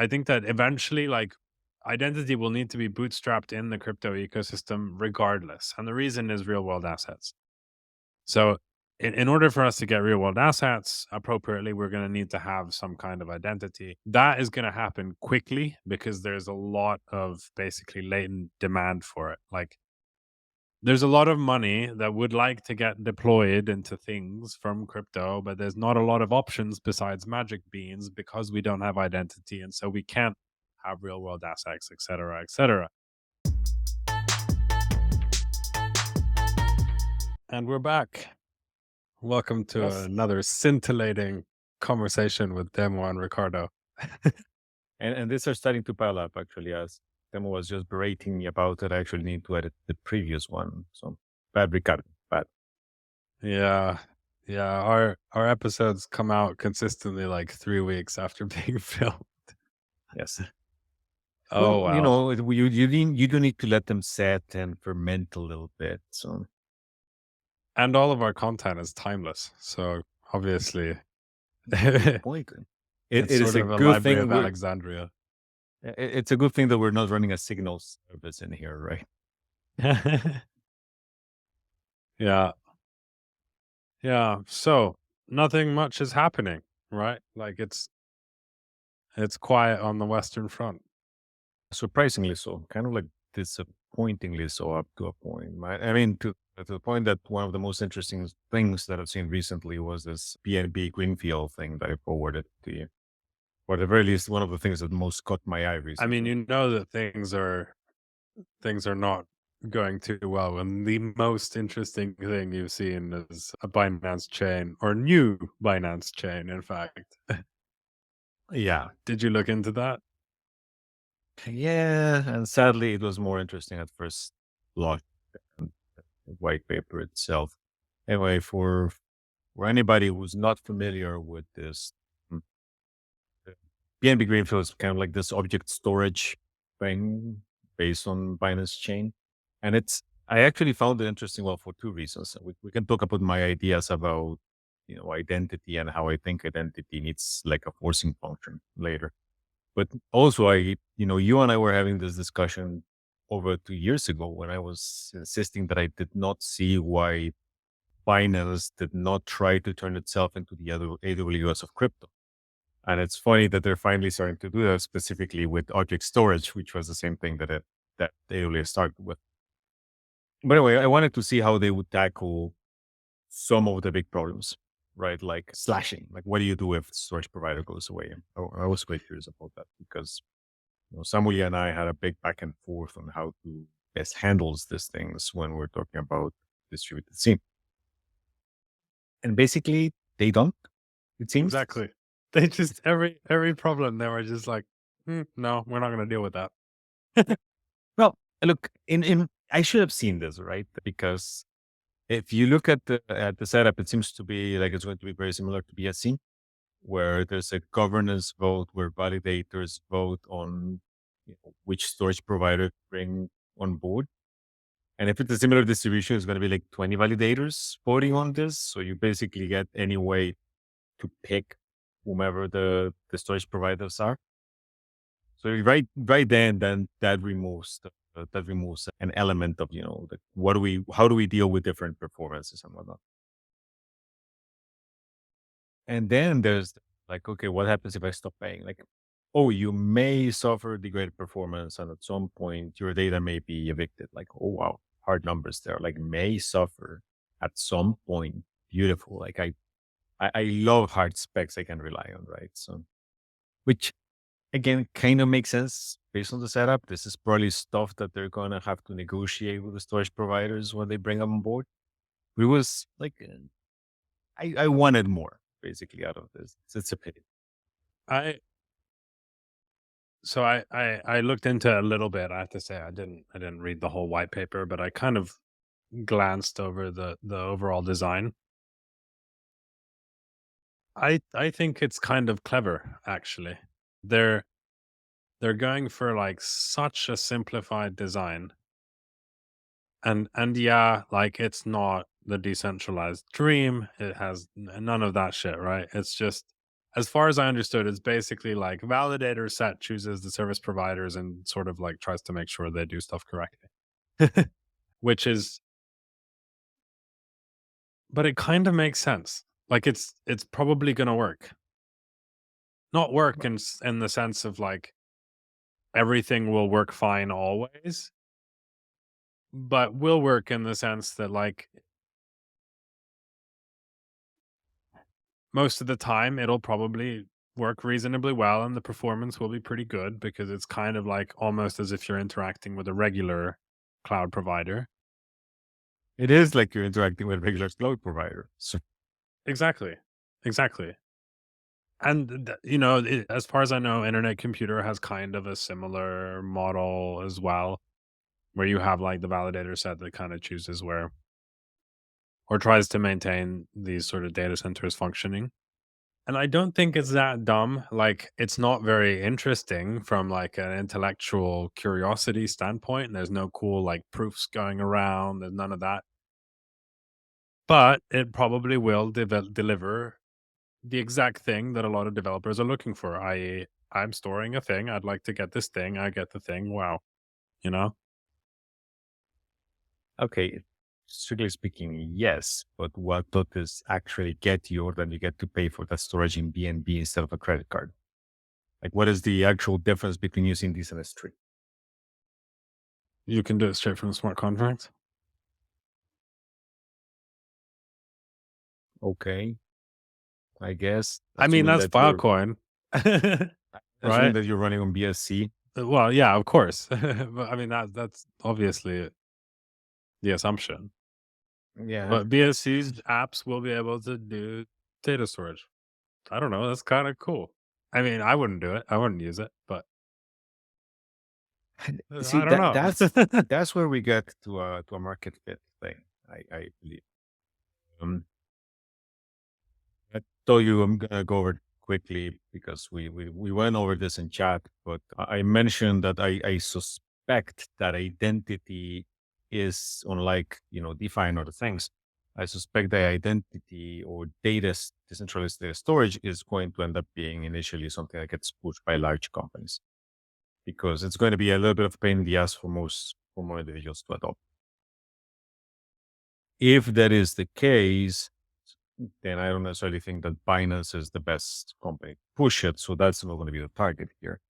I think that eventually, like, identity will need to be bootstrapped in the crypto ecosystem regardless. And the reason is real world assets. So, in order for us to get real world assets appropriately, we're going to need to have some kind of identity. That is going to happen quickly because there's a lot of basically latent demand for it. Like, there's a lot of money that would like to get deployed into things from crypto, but there's not a lot of options besides magic beans because we don't have identity. And so we can't have real world assets, et cetera, et cetera. And we're back. Welcome to Yes. another scintillating conversation with Demo and Ricardo. And these are starting to pile up actually as Temo was just berating me about it. I actually need to edit the previous one. So bad Ricardo. Bad. Yeah. Yeah. Our episodes come out consistently like 3 weeks after being filmed. Yes. Oh Well, well. you do need to let them set and ferment a little bit. So And all of our content is timeless. So obviously good it's point. It is sort a of a good library thing of Alexandria. it's a good thing that we're not running a signal service in here, right? Yeah. Yeah. So nothing much is happening, right? Like it's quiet on the Western Front. Surprisingly so, kind of like disappointingly so up to a point. I mean, to the point that one of the most interesting things that I've seen recently was this BNB Greenfield thing that I forwarded to you. Or at the very least, one of the things that most caught my eye I mean, recently. you know that things are not going too well. And the most interesting thing you've seen is a Binance chain or new Binance chain, in fact. Yeah. Did you look into that? Yeah. And sadly, it was more interesting at first look than the white paper itself. Anyway, for anybody who's not familiar with this, mm, BNB Greenfield is kind of like this object storage thing based on Binance Chain. And I actually found it interesting, well, for two reasons. We can talk about my ideas about, identity and how I think identity needs like a forcing function later. But also, you and I were having this discussion over 2 years ago when I was insisting that I did not see why Binance did not try to turn itself into the other AWS of crypto. And it's funny that they're finally starting to do that specifically with object storage, which was the same thing that AWS started with. But anyway, I wanted to see how they would tackle some of the big problems, right? Like slashing. Like, what do you do if storage provider goes away? I was quite curious about that because Samuel and I had a big back and forth on how to best handles these things when we're talking about distributed SIEM. And basically, they don't. It seems. Exactly. They just every problem they were just like, no, we're not going to deal with that. Well, look, in I should have seen this, right? Because if you look at the setup, it seems to be like it's going to be very similar to BSC, where there's a governance vote where validators vote on which storage provider to bring on board. And if it's a similar distribution, it's going to be like 20 validators voting on this. So you basically get any way to pick whomever the storage providers are. So right then that removes an element of how do we deal with different performances and whatnot. And then there's like, okay, what happens if I stop paying? Like, oh, you may suffer degraded performance, and at some point your data may be evicted. Like, oh wow, hard numbers there. Like, may suffer at some point. Beautiful. Like, I love hard specs I can rely on, right? So, which again kind of makes sense based on the setup. This is probably stuff that they're gonna have to negotiate with the storage providers when they bring them on board. But it was like I wanted more basically out of this. It's a pity. I I looked into it a little bit. I have to say I didn't read the whole white paper, but I kind of glanced over the overall design. I think it's kind of clever actually. They're they're going for like such a simplified design. And yeah, like it's not the decentralized dream. It has none of that shit, right? It's just as far as I understood, it's basically like validator set chooses the service providers and sort of like tries to make sure they do stuff correctly. Which is, but it kind of makes sense. Like it's probably gonna work. Not work in the sense of like everything will work fine always, but will work in the sense that like most of the time it'll probably work reasonably well and the performance will be pretty good because it's kind of like almost as if you're interacting with a regular cloud provider. It is like you're interacting with a regular cloud provider. So Exactly. Exactly. And as far as I know, Internet Computer has kind of a similar model as well, where you have like the validator set that kind of chooses where or tries to maintain these sort of data centers functioning. And I don't think it's that dumb. Like, it's not very interesting from like an intellectual curiosity standpoint. There's no cool like proofs going around. There's none of that. But it probably will deliver the exact thing that a lot of developers are looking for. I.e., I'm storing a thing. I'd like to get this thing. I get the thing. Wow. You know? okay, strictly speaking, yes, but what does this actually get you, or then you get to pay for that storage in BNB instead of a credit card? Like, what is the actual difference between using this and a stream? You can do it straight from the smart contract. Okay, I guess. I mean, Assuming that's that you're Filecoin. assuming Right? that you're running on BSC. Well, yeah, of course. But I mean, that's obviously the assumption. Yeah. But BSC's apps will be able to do data storage. I don't know. That's kind of cool. I mean, I wouldn't do it. I wouldn't use it, but See, I don't know. that's where we get to a market fit thing. I believe. Um, I told you I'm gonna go over it quickly because we went over this in chat, but I mentioned that I suspect that identity is unlike, DeFi and other things. I suspect the identity or decentralized data storage is going to end up being initially something that gets pushed by large companies because it's going to be a little bit of a pain in the ass for more individuals to adopt. If that is the case, then I don't necessarily think that Binance is the best company to push it. So that's not going to be the target here.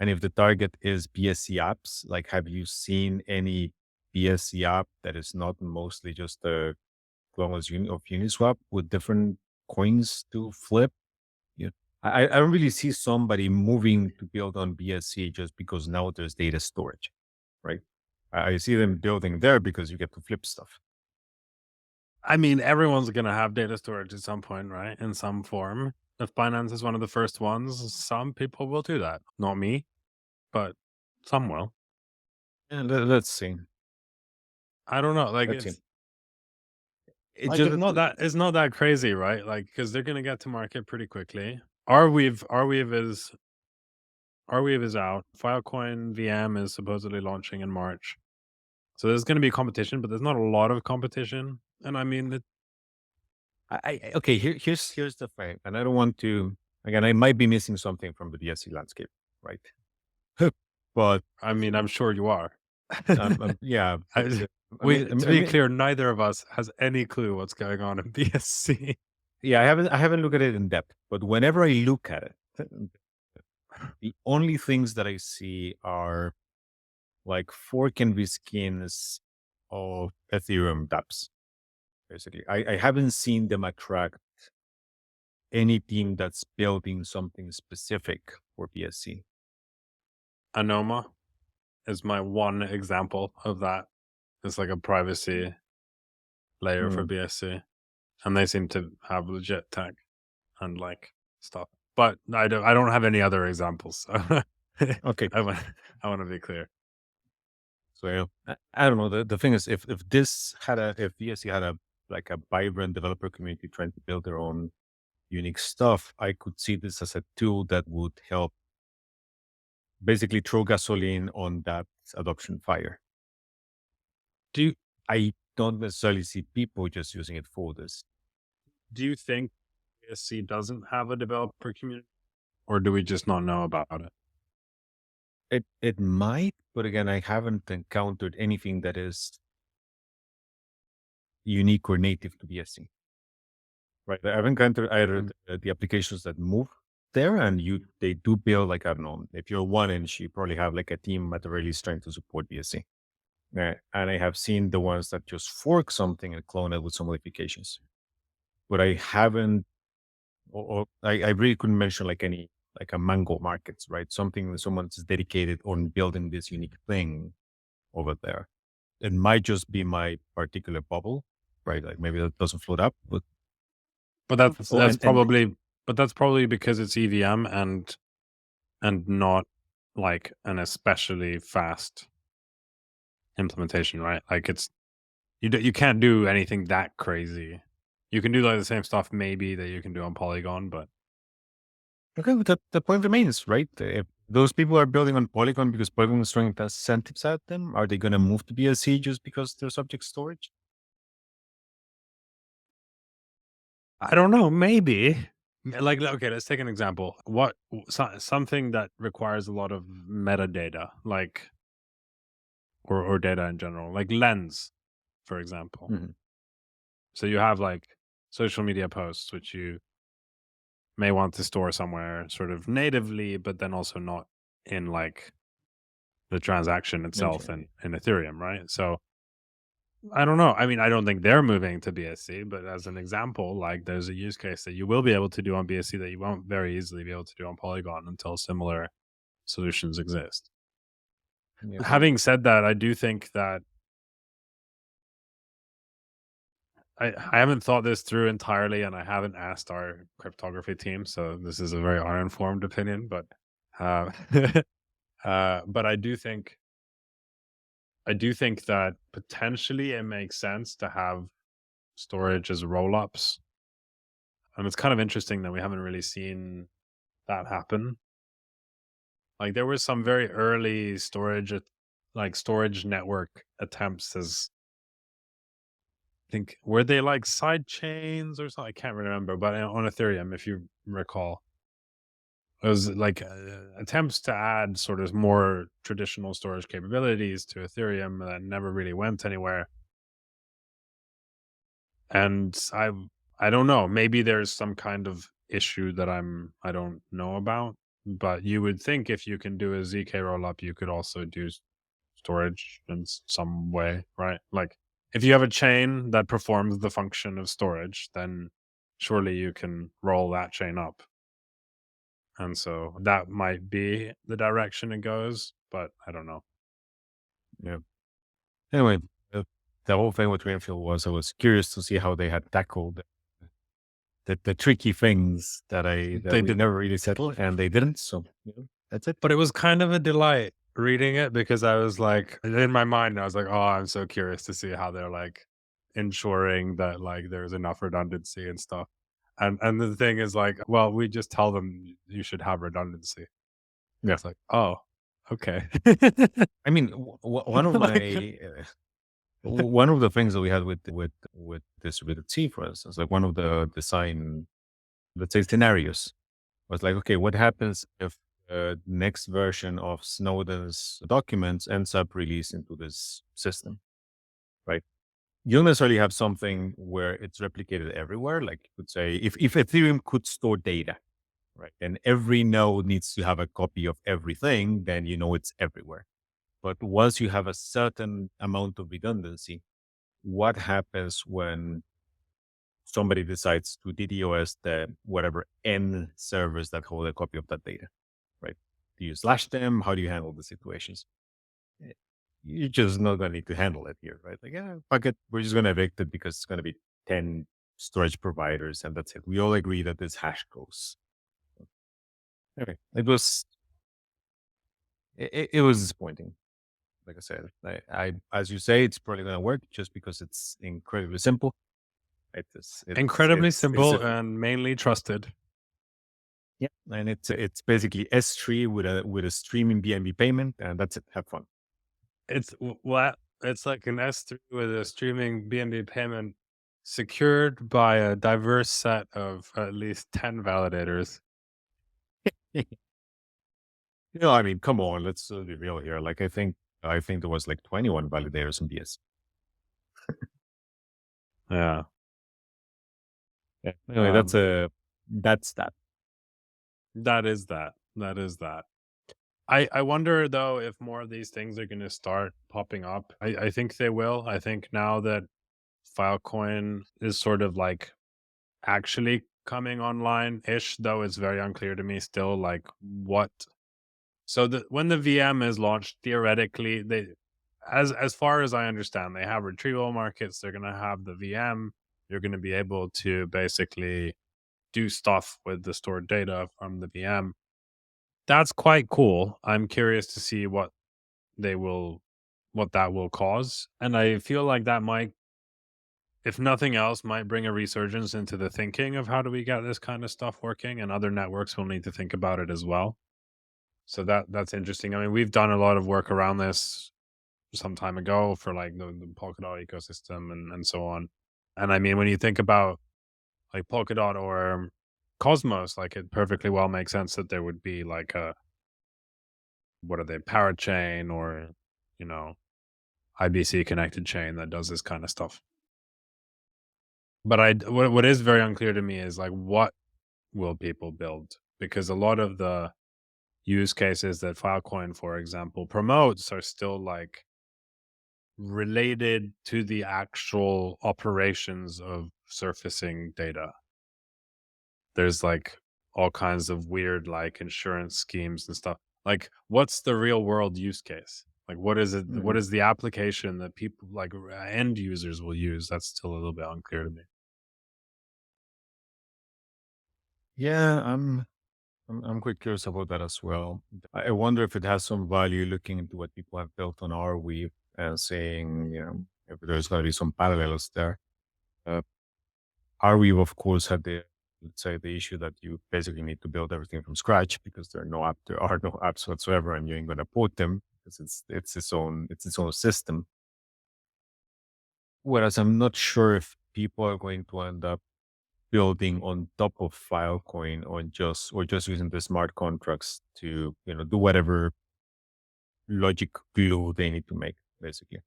And if the target is BSC apps, like have you seen any BSC app that is not mostly just a clone of Uniswap with different coins to flip? Yeah. I don't really see somebody moving to build on BSC just because now there's data storage, right? I see them building there because you get to flip stuff. I mean, everyone's going to have data storage at some point, right? In some form. If Binance is one of the first ones, some people will do that. Not me, but some will. And let's see. I don't know. Like Let's see. it's It like just it's not that crazy, right? Like because they're gonna get to market pretty quickly. Arweave is out. Filecoin VM is supposedly launching in March. So there's gonna be competition, but there's not a lot of competition. And I mean, okay. Here's the thing, and I don't want to. Again, I might be missing something from the BSC landscape, right? But I mean, I'm sure you are. yeah. To be clear, neither of us has any clue what's going on in BSC. Yeah, I haven't looked at it in depth, but whenever I look at it, the only things that I see are like fork and reskins of Ethereum dApps. Basically, I haven't seen them attract any team that's building something specific for BSC. Anoma is my one example of that. It's like a privacy layer for BSC, and they seem to have legit tech and like stuff. But I don't have any other examples. So Okay, I want to be clear. so I don't know. The thing is, if BSC had a like a vibrant developer community trying to build their own unique stuff, I could see this as a tool that would help basically throw gasoline on that adoption fire. I don't necessarily see people just using it for this. Do you think BSC doesn't have a developer community, or do we just not know about it? It might, but again, I haven't encountered anything that is unique or native to BSC. Right. I've encountered either the applications that move there and they do build like, I don't know, if you're 1 inch, you probably have like a team at the very least trying to support BSC. And I have seen the ones that just fork something and clone it with some modifications. But I haven't, or I really couldn't mention like any, like a Mango markets, right? Something that someone's dedicated on building this unique thing over there. It might just be my particular bubble, right? Like maybe that doesn't float up, but But that's oh, that's and probably but that's probably because it's EVM and not like an especially fast implementation, right? Like it's you can't do anything that crazy. You can do like the same stuff maybe that you can do on Polygon, but okay, but the point remains, right? If those people are building on Polygon because Polygon is throwing incentives at them, are they going to move to BSC just because they're subject storage? I don't know, maybe. Like okay, let's take an example. Something that requires a lot of metadata, like or data in general, like Lens, for example. Mhm. So you have like social media posts which you may want to store somewhere sort of natively, but then also not in like the transaction itself Okay. in Ethereum, right? So I don't know. I mean, I don't think they're moving to BSC, but as an example, like there's a use case that you will be able to do on BSC that you won't very easily be able to do on Polygon until similar solutions exist. Yeah. Having said that, I do think that I haven't thought this through entirely and I haven't asked our cryptography team, so this is a very uninformed opinion, but uh, but I do think that potentially it makes sense to have storage as roll-ups. And it's kind of interesting that we haven't really seen that happen. Like there were some very early storage network attempts as I think were they like side chains or something? I can't remember, but on Ethereum, if you recall, it was like attempts to add sort of more traditional storage capabilities to Ethereum that never really went anywhere. And I don't know, maybe there's some kind of issue that I don't know about, but you would think if you can do a ZK rollup, you could also do storage in some way, right? Like if you have a chain that performs the function of storage, then surely you can roll that chain up. And so that might be the direction it goes, but I don't know. Yeah. Anyway, the whole thing with Greenfield was I was curious to see how they had tackled the tricky things that They we did, never really settled, and they didn't. So that's it. but it was kind of a delight reading it because I was like, in my mind, I was like, oh, I'm so curious to see how they're like ensuring that like there's enough redundancy and stuff. And the thing is like, well, we just tell them you should have redundancy. Yeah. It's like, oh, okay. I mean, one of Like, my one of the things that we had with distributed C, for instance, like one of the design, let's say, scenarios was like, okay, what happens if the next version of Snowden's documents ends up released into this system, right? You don't necessarily have something where it's replicated everywhere. Like you could say, if Ethereum could store data, right, and every node needs to have a copy of everything, then you know it's everywhere. But once you have a certain amount of redundancy, what happens when somebody decides to DDoS the whatever N servers that hold a copy of that data, right? Do you slash them? How do you handle the situations? Eh, You're just not going to need to handle it here, right? Like, yeah, fuck it. We're just going to evict it because it's going to be 10 storage providers and that's it. We all agree that this hash goes. Okay. It was disappointing. Like I said, as you say, it's probably going to work just because it's incredibly simple. incredibly It's simple and mainly trusted. yeah, and it's basically S3 with a streaming BNB payment, and that's it. Have fun. It's what it's like an S3 with a streaming BNB payment secured by a diverse set of at least 10 validators. I mean, come on, let's be real here. Like, I think there was like 21 validators in BS. Yeah. Yeah. Anyway, Um, that's that. that is that. That is that. I wonder though if more of these things are going to start popping up. I think they will. I think now that Filecoin is sort of like actually coming online ish, though it's very unclear to me still, like what. So when the VM is launched, theoretically, as far as I understand, they have retrieval markets. They're going to have the VM. You're going to be able to basically do stuff with the stored data from the VM. That's quite cool. I'm curious to see they will what that will cause. And I feel like that might, if nothing else, might bring a resurgence into the thinking of how do we get this kind of stuff working, and other networks will need to think about it as well. So that's interesting. I mean, we've done a lot of work around this some time ago for like the Polkadot ecosystem and so on. And I mean, when you think about like Polkadot or Cosmos, like it perfectly well makes sense that there would be like a, what are they, parachain or, you know, IBC connected chain that does this kind of stuff. But what is very unclear to me is like what will people build? Because a lot of the use cases that Filecoin, for example, promotes are still like related to the actual operations of surfacing data. There's like all kinds of weird like insurance schemes and stuff. Like, what's the real world use case? Like, what is it? What Mhm. is the application that people like end users will use? That's still a little bit unclear to me. Yeah, I'm quite curious about that as well. I wonder if it has some value looking into what people have built on Arweave and saying, if there's going to be some parallels there. Uh, Arweave, of course, had let's say, the issue that you basically need to build everything from scratch because there are no apps whatsoever, and you ain't going to port them because it's its own system. Whereas I'm not sure if people are going to end up building on top of Filecoin or just using the smart contracts to do whatever logic glue they need to make, basically.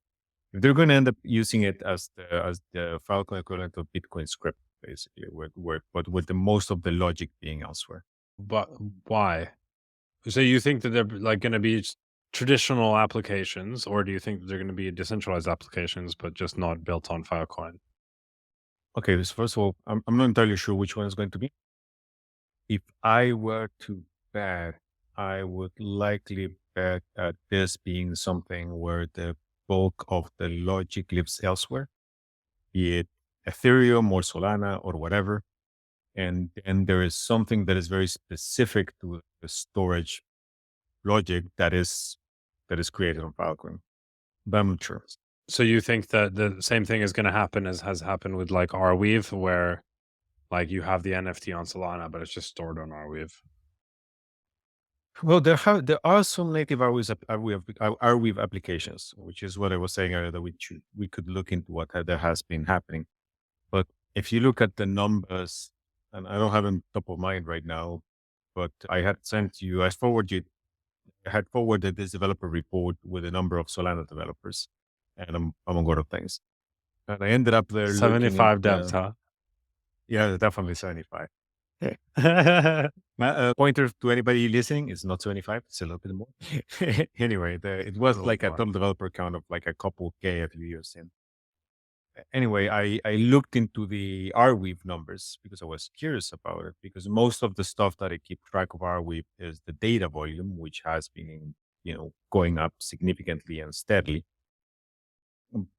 If they're going to end up using it as the Filecoin equivalent of Bitcoin script, basically, but with the most of the logic being elsewhere. But why? So you think that they're like going to be traditional applications, or do you think that they're going to be decentralized applications, but just not built on Filecoin? Okay, so first of all, I'm not entirely sure which one is going to be. If I were to bet, I would likely bet at this being something where the bulk of the logic lives elsewhere, be it Ethereum or Solana or whatever. And then there is something that is very specific to the storage logic that is created on Filecoin. But I'm not sure. So you think that the same thing is going to happen as has happened with like Arweave, where like you have the NFT on Solana, but it's just stored on Arweave. Well, there are some native Arweave applications, which is what I was saying earlier, that we could look into what there has been happening. But if you look at the numbers, and I don't have them top of mind right now, but I had forwarded this developer report with a number of Solana developers, and among other things. And I ended up there looking into 75 devs, huh? yeah, definitely 75. Pointer to anybody listening is not 75, it's a little bit more. Anyway, it was Oh like a boy. total developer count of like a couple K a few years in. Anyway, I looked into the Arweave numbers because I was curious about it, because most of the stuff that I keep track of Arweave is the data volume, which has been, going up significantly and steadily.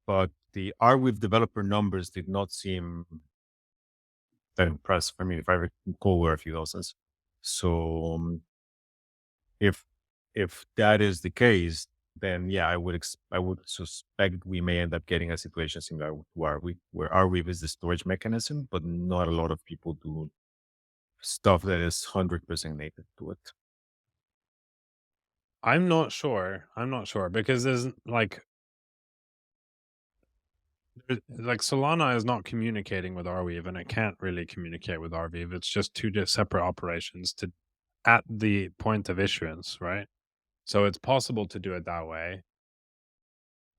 But the Arweave developer numbers did not seem that impressive. I mean, if I recall, were a few dozens. So if if that is the case, then yeah, I would suspect we may end up getting a situation similar to Arweave, where Arweave is the storage mechanism, but not a lot of people do stuff that is 100% native to it. I'm not sure. I'm not sure because like Solana is not communicating with Arweave, and it can't really communicate with Arweave. It's just two separate operations to at the point of issuance, right? So it's possible to do it that way.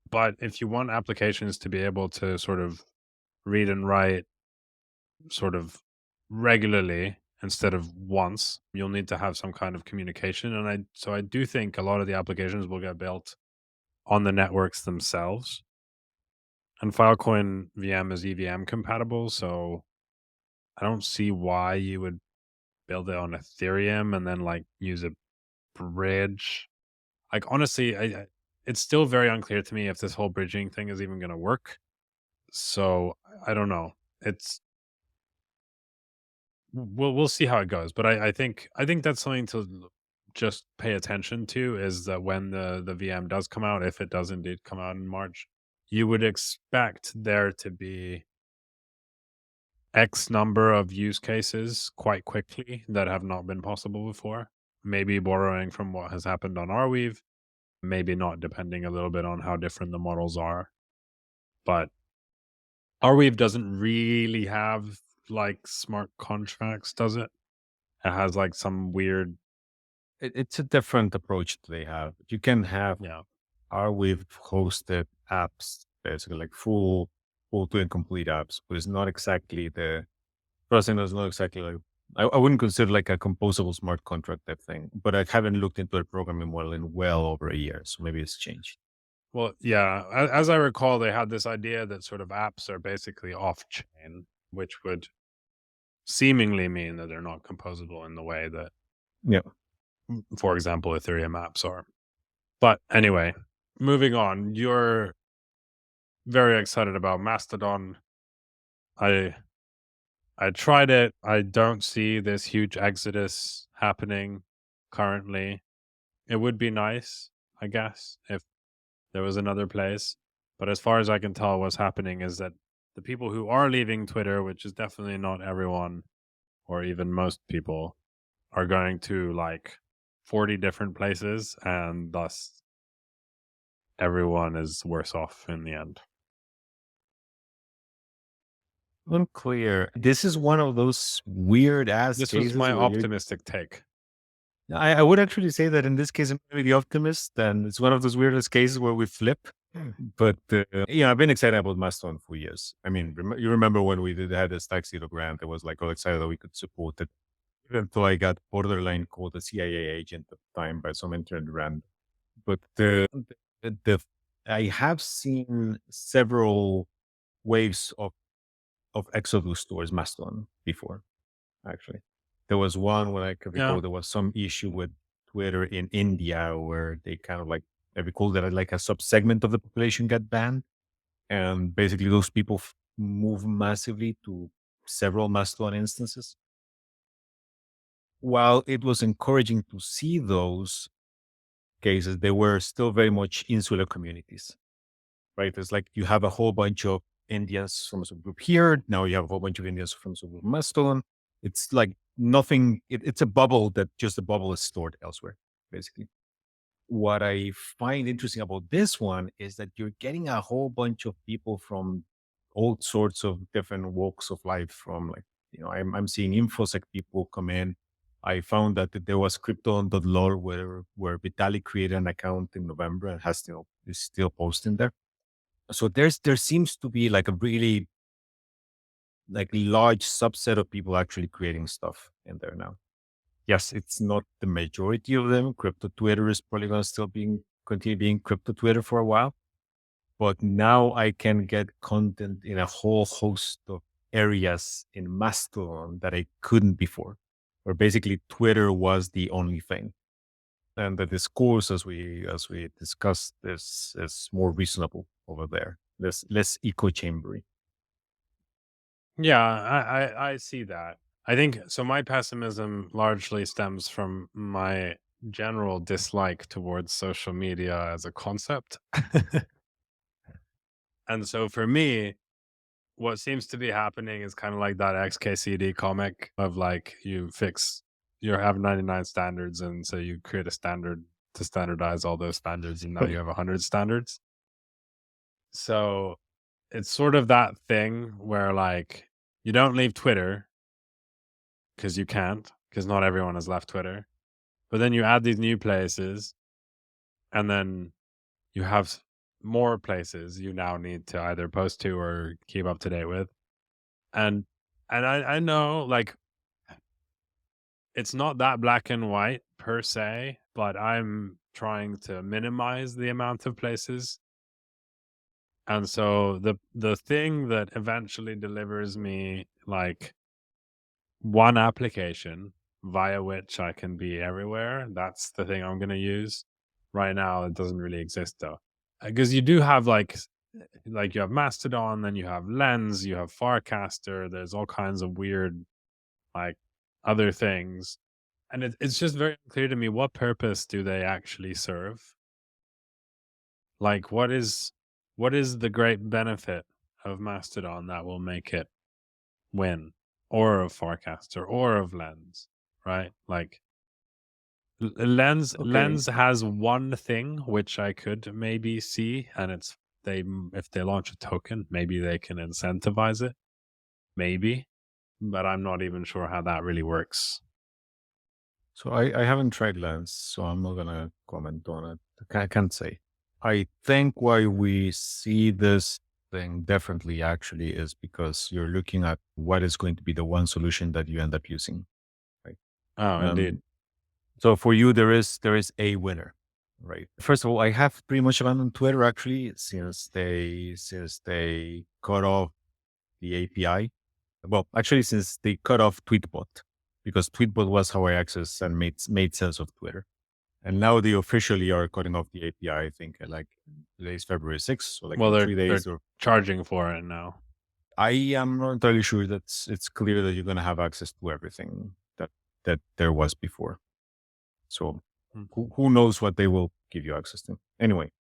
But if you want applications to be able to sort of read and write sort of regularly instead of once, you'll need to have some kind of communication. And I do think a lot of the applications will get built on the networks themselves. And Filecoin VM is EVM compatible, so I don't see why you would build it on Ethereum and then like use a bridge. Like honestly, it's still very unclear to me if this whole bridging thing is even going to work. So I don't know. It's we'll see how it goes, but I think that's something to just pay attention to is that when the VM does come out, if it does indeed come out in March, you would expect there to be X number of use cases quite quickly that have not been possible before. Maybe borrowing from what has happened on Arweave, maybe not, depending a little bit on how different the models are. But Arweave doesn't really have like smart contracts, does it? It has like some weird, It's a different approach that they have. You can have yeah. Arweave hosted apps, basically like full to incomplete apps, but it's not exactly the first thing. That's not exactly like I wouldn't consider like a composable smart contract type thing. But I haven't looked into a programming model in well over a year, so maybe it's changed. Well, yeah. As I recall, they had this idea that sort of apps are basically off chain, which would seemingly mean that they're not composable in the way that, Yeah. for example, Ethereum apps are. But anyway, moving on. You're very excited about Mastodon. I I tried it. I don't see this huge exodus happening currently. It would be nice, I guess, if there was another place. But as far as I can tell, what's happening is that the people who are leaving Twitter, which is definitely not everyone or even most people, are going to like 40 different places, and thus everyone is worse off in the end. Unclear. This is one of those weird ass This was cases my where you're optimistic take. I would actually say that in this case, I'm maybe the optimist, and it's one of those weirdest cases where we flip. But I've been excited about Mastodon for years. I mean, you remember when we had the Stack Zero grant? I was like all excited that we could support it, even though I got borderline called a CIA agent at the time by some internet rand. But the I have seen several waves of Exodus towards Mastodon before. Actually, there was one when I can Yeah. recall there was some issue with Twitter in India where they kind of like I recall that like a subsegment of the population got banned, and basically those people move massively to several Mastodon instances. While it was encouraging to see those cases, they were still very much insular communities, right? It's like you have a whole bunch of Indians from a subgroup here. Now you have a whole bunch of Indians from a subgroup Mastodon. It's like nothing. It's a bubble that just the bubble is stored elsewhere, basically. What I find interesting about this one is that you're getting a whole bunch of people from all sorts of different walks of life. From like, I'm seeing InfoSec people come in. I found that there was crypto.lol where Vitalik created an account in November and has is still posting there. So there seems to be like a really like large subset of people actually creating stuff in there now. Yes, it's not the majority of them. Crypto Twitter is probably going to still continue being crypto Twitter for a while. But now I can get content in a whole host of areas in Mastodon that I couldn't before, where basically Twitter was the only thing. And the discourse, as we discussed, is more reasonable over there, less echo chambery. Yeah, I see that. I think so. My pessimism largely stems from my general dislike towards social media as a concept. And so for me, what seems to be happening is kind of like that XKCD comic of like you have 99 standards, and so you create a standard to standardize all those standards, and now you have 100 standards. So it's sort of that thing where like you don't leave Twitter because you can't, because not everyone has left Twitter. But then you add these new places, and then you have more places you now need to either post to or keep up to date with. And I know like it's not that black and white per se, but I'm trying to minimize the amount of places. And so the thing that eventually delivers me like one application via which I can be everywhere, that's the thing I'm going to use. Right now it doesn't really exist though. Because you do have like you have Mastodon, then you have Lens, you have Farcaster, there's all kinds of weird like other things. And it's just very unclear to me, what purpose do they actually serve? Like what is the great benefit of Mastodon that will make it win, or of Farcaster, or of Lens, right? Like Okay. Lens has one thing which I could maybe see, and it's if they launch a token, maybe they can incentivize it, maybe, but I'm not even sure how that really works. So I haven't tried Lens, so I'm not gonna comment on it. I can't say. I think why we see this thing differently actually is because you're looking at what is going to be the one solution that you end up using, right? Oh, indeed. Um, so for you, there is a winner, right? First of all, I have pretty much abandoned Twitter actually since they cut off the API. Well, actually, since they cut off Tweetbot, because Tweetbot was how I access and made sense of Twitter. And now they officially are cutting off the API, I think, like today's February 6th, so like Well, in they're 3 days. Or charging for it now. I am not entirely sure that it's clear that you're going to have access to everything that there was before. So Hmm. who knows what they will give you access to? Anyway,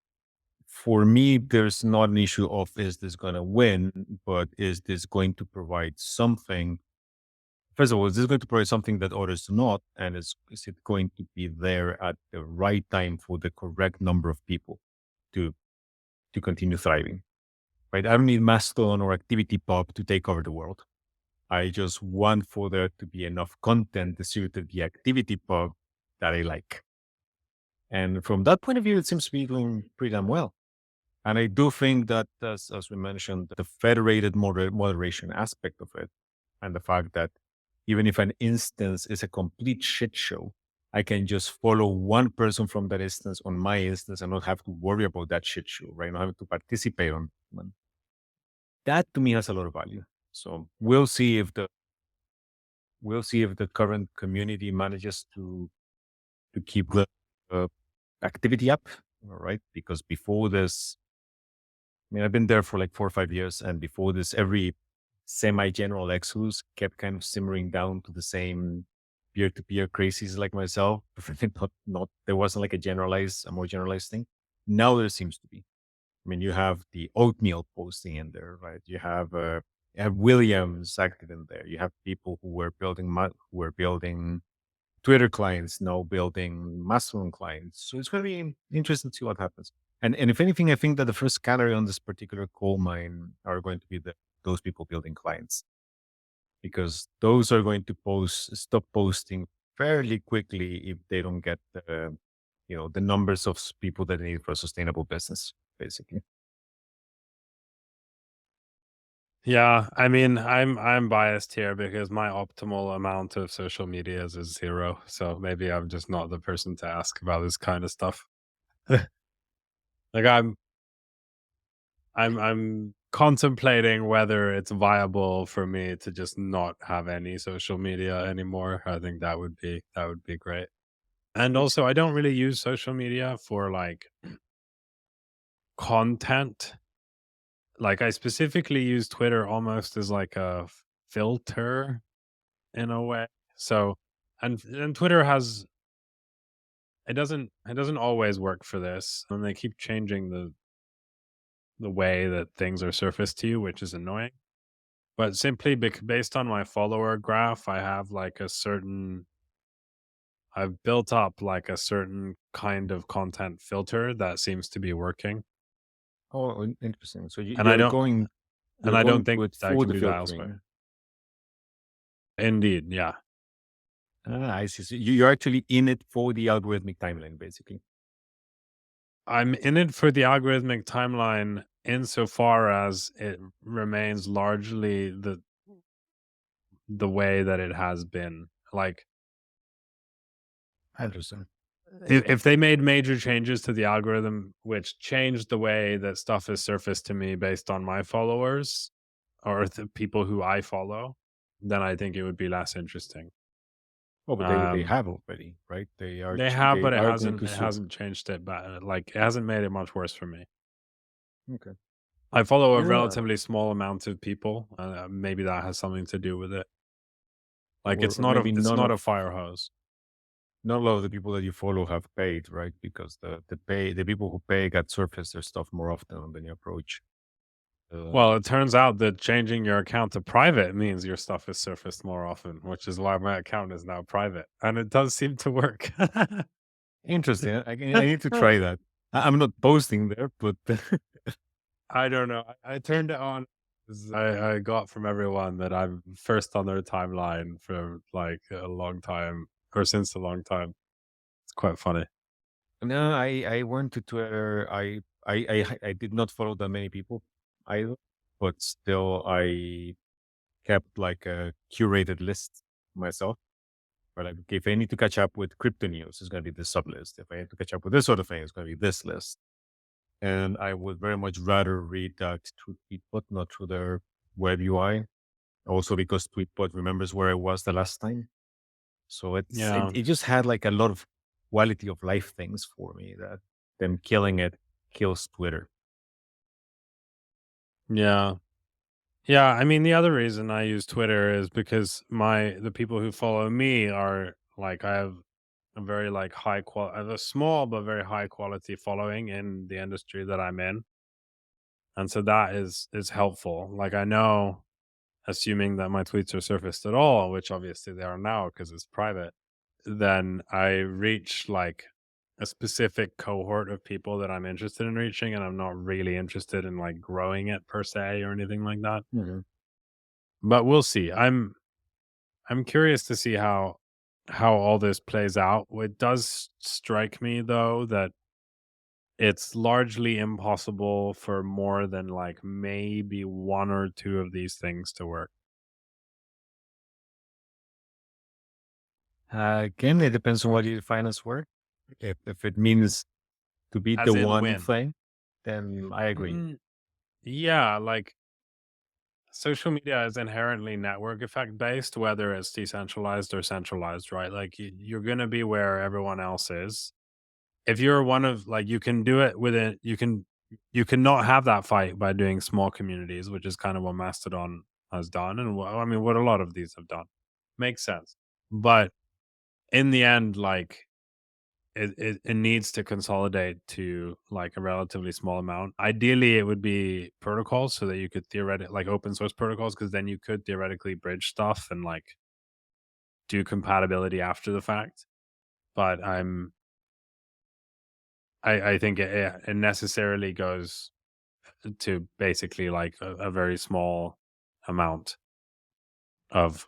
for me, there's not an issue of is this going to win, but is this going to provide something. First of all, is this going to provide something that others do not? And is it going to be there at the right time for the correct number of people to to continue thriving? Right? I don't need Mastodon or ActivityPub to take over the world. I just want for there to be enough content distributed via ActivityPub that I like. And from that point of view, it seems to be doing pretty damn well. And I do think that, as we mentioned, the federated moderation aspect of it, and the fact that even if an instance is a complete shit show, I can just follow one person from that instance on my instance and not have to worry about that shit show, right? Not having to participate on one. That to me has a lot of value. So we'll see if the current community manages to keep the uh, activity up, all right? Because before this, I mean, I've been there for like 4 or 5 years, and before this, every semi-general exodus kept kind of simmering down to the same peer-to-peer crazies like myself. Not there wasn't like a more generalized thing. Now there seems to be. I mean, you have the oatmeal posting in there, right? You have Williams active in there. You have people who were building Twitter clients, now building Mastodon clients. So it's going to be interesting to see what happens. And if anything, I think that the first canary on this particular coal mine are going to be those people building clients, because those are going to stop posting fairly quickly if they don't get the numbers of people that they need for a sustainable business, basically. Yeah, I mean, I'm biased here because my optimal amount of social medias is 0. So maybe I'm just not the person to ask about this kind of stuff. Like I'm contemplating whether it's viable for me to just not have any social media anymore. I think that would be great. And also, I don't really use social media for like content. Like I specifically use Twitter almost as like a filter in a way. So, and Twitter has it doesn't always work for this, and they keep changing the way that things are surfaced to you, which is annoying. But simply based on my follower graph, I've built up like a certain kind of content filter that seems to be working. Oh, interesting. So And I you're don't going. And You're I don't going think to it that I for can the do that elsewhere. filtering. Indeed, yeah. I see. So you're actually in it for the algorithmic timeline, basically. I'm in it for the algorithmic timeline insofar as it remains largely the way that it has been. Like I understand. if they made major changes to the algorithm which changed the way that stuff is surfaced to me based on my followers or the people who I follow, then I think it would be less interesting. Oh, but they Um have already, right? they have, They but are going to it soon. hasn't changed it, but like it hasn't made it much worse for me. Okay. I follow a Yeah. relatively small amount of people. Maybe that has something to do with it. Like Or maybe it's none not a of fire hose. not a lot of the people that you follow have paid, right? Because the people who pay get surface their stuff more often than you approach. Well, it turns out that changing your account to private means your stuff is surfaced more often, which is why my account is now private, and it does seem to work. Interesting. I need to try that. I'm not posting there, but I don't know. I turned it on 'cause I got from everyone that I'm first on their timeline for like a long time or since a long time. It's quite funny. no, I went to Twitter. I did not follow that many people either, but still I kept like a curated list myself. Where like, okay, if I need to catch up with crypto news, it's going to be this sub list. If I need to catch up with this sort of thing, it's going to be this list. And I would very much rather read that through Tweetbot, not through their web UI. Also because Tweetbot remembers where I was the last time. So Yeah. it just had like a lot of quality of life things for me that them killing it kills Twitter. Yeah. Yeah, I mean, the other reason I use Twitter is because the people who follow me are like I have a very like I have a small but very high quality following in the industry that I'm in. And so that is helpful. Like I know, assuming that my tweets are surfaced at all, which obviously they are now because it's private, then I reach like a specific cohort of people that I'm interested in reaching, and I'm not really interested in like growing it per se or anything like that. Mhm. But we'll see. I'm curious to see how all this plays out. It does strike me though that it's largely impossible for more than like maybe one or two of these things to work. Again, it depends on what you define as work. If it means to be the As in one win. thing, then I agree. Mm, yeah, like social media is inherently network effect based, whether it's decentralized or centralized, right? Like you're going to be where everyone else is. If you're one of like you can do it with it, you can not have that fight by doing small communities, which is kind of what Mastodon has done, and I mean what a lot of these have done. Makes sense, but in the end, like it needs to consolidate to like a relatively small amount. Ideally, it would be protocols so that you could theoretically like open source protocols because then you could theoretically bridge stuff and like do compatibility after the fact. But I think it necessarily goes to basically like a very small amount of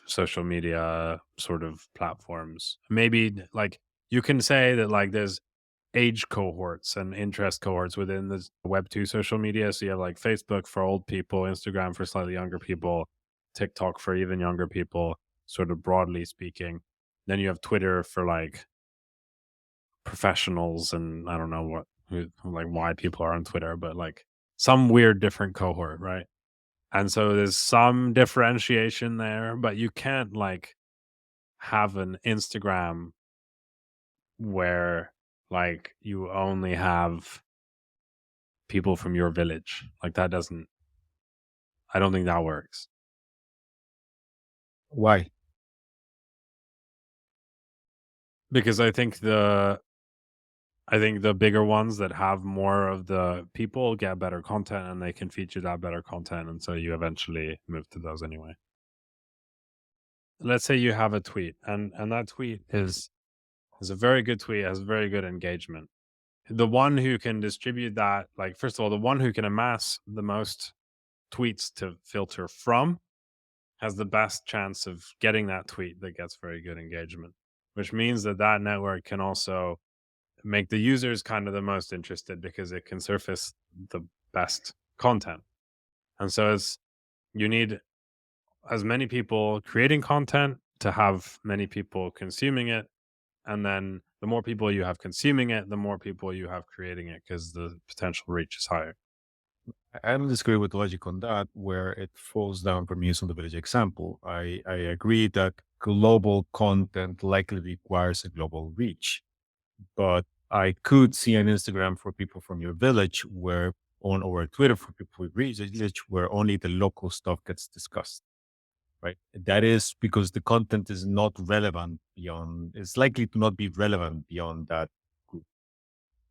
social media sort of platforms. Maybe like you can say that like there's age cohorts and interest cohorts within the web 2 social media. So you have like Facebook for old people, Instagram for slightly younger people, TikTok for even younger people, sort of broadly speaking. Then you have Twitter for like professionals and I don't know like why people are on Twitter, but like some weird different cohort, right? And so there's some differentiation there, but you can't like have an Instagram where like you only have people from your village. Like that doesn't I don't think that works. Why? Because I think the bigger ones that have more of the people get better content and they can feature that better content and so you eventually move to those anyway. Let's say you have a tweet and that tweet is a very good tweet, has very good engagement. The one who can distribute that, like first of all, the one who can amass the most tweets to filter from has the best chance of getting that tweet that gets very good engagement, which means that that network can also make the users kind of the most interested because it can surface the best content. And so it's you need as many people creating content to have many people consuming it. And then the more people you have consuming it, the more people you have creating it because the potential reach is higher. I don't disagree with the logic on that, where it falls down from use on the village example. I agree that global content likely requires a global reach, but I could see an Instagram for people from your village where on or a Twitter for people with village where only the local stuff gets discussed. Right. That is because the content is not relevant beyond, it's likely to not be relevant beyond that group.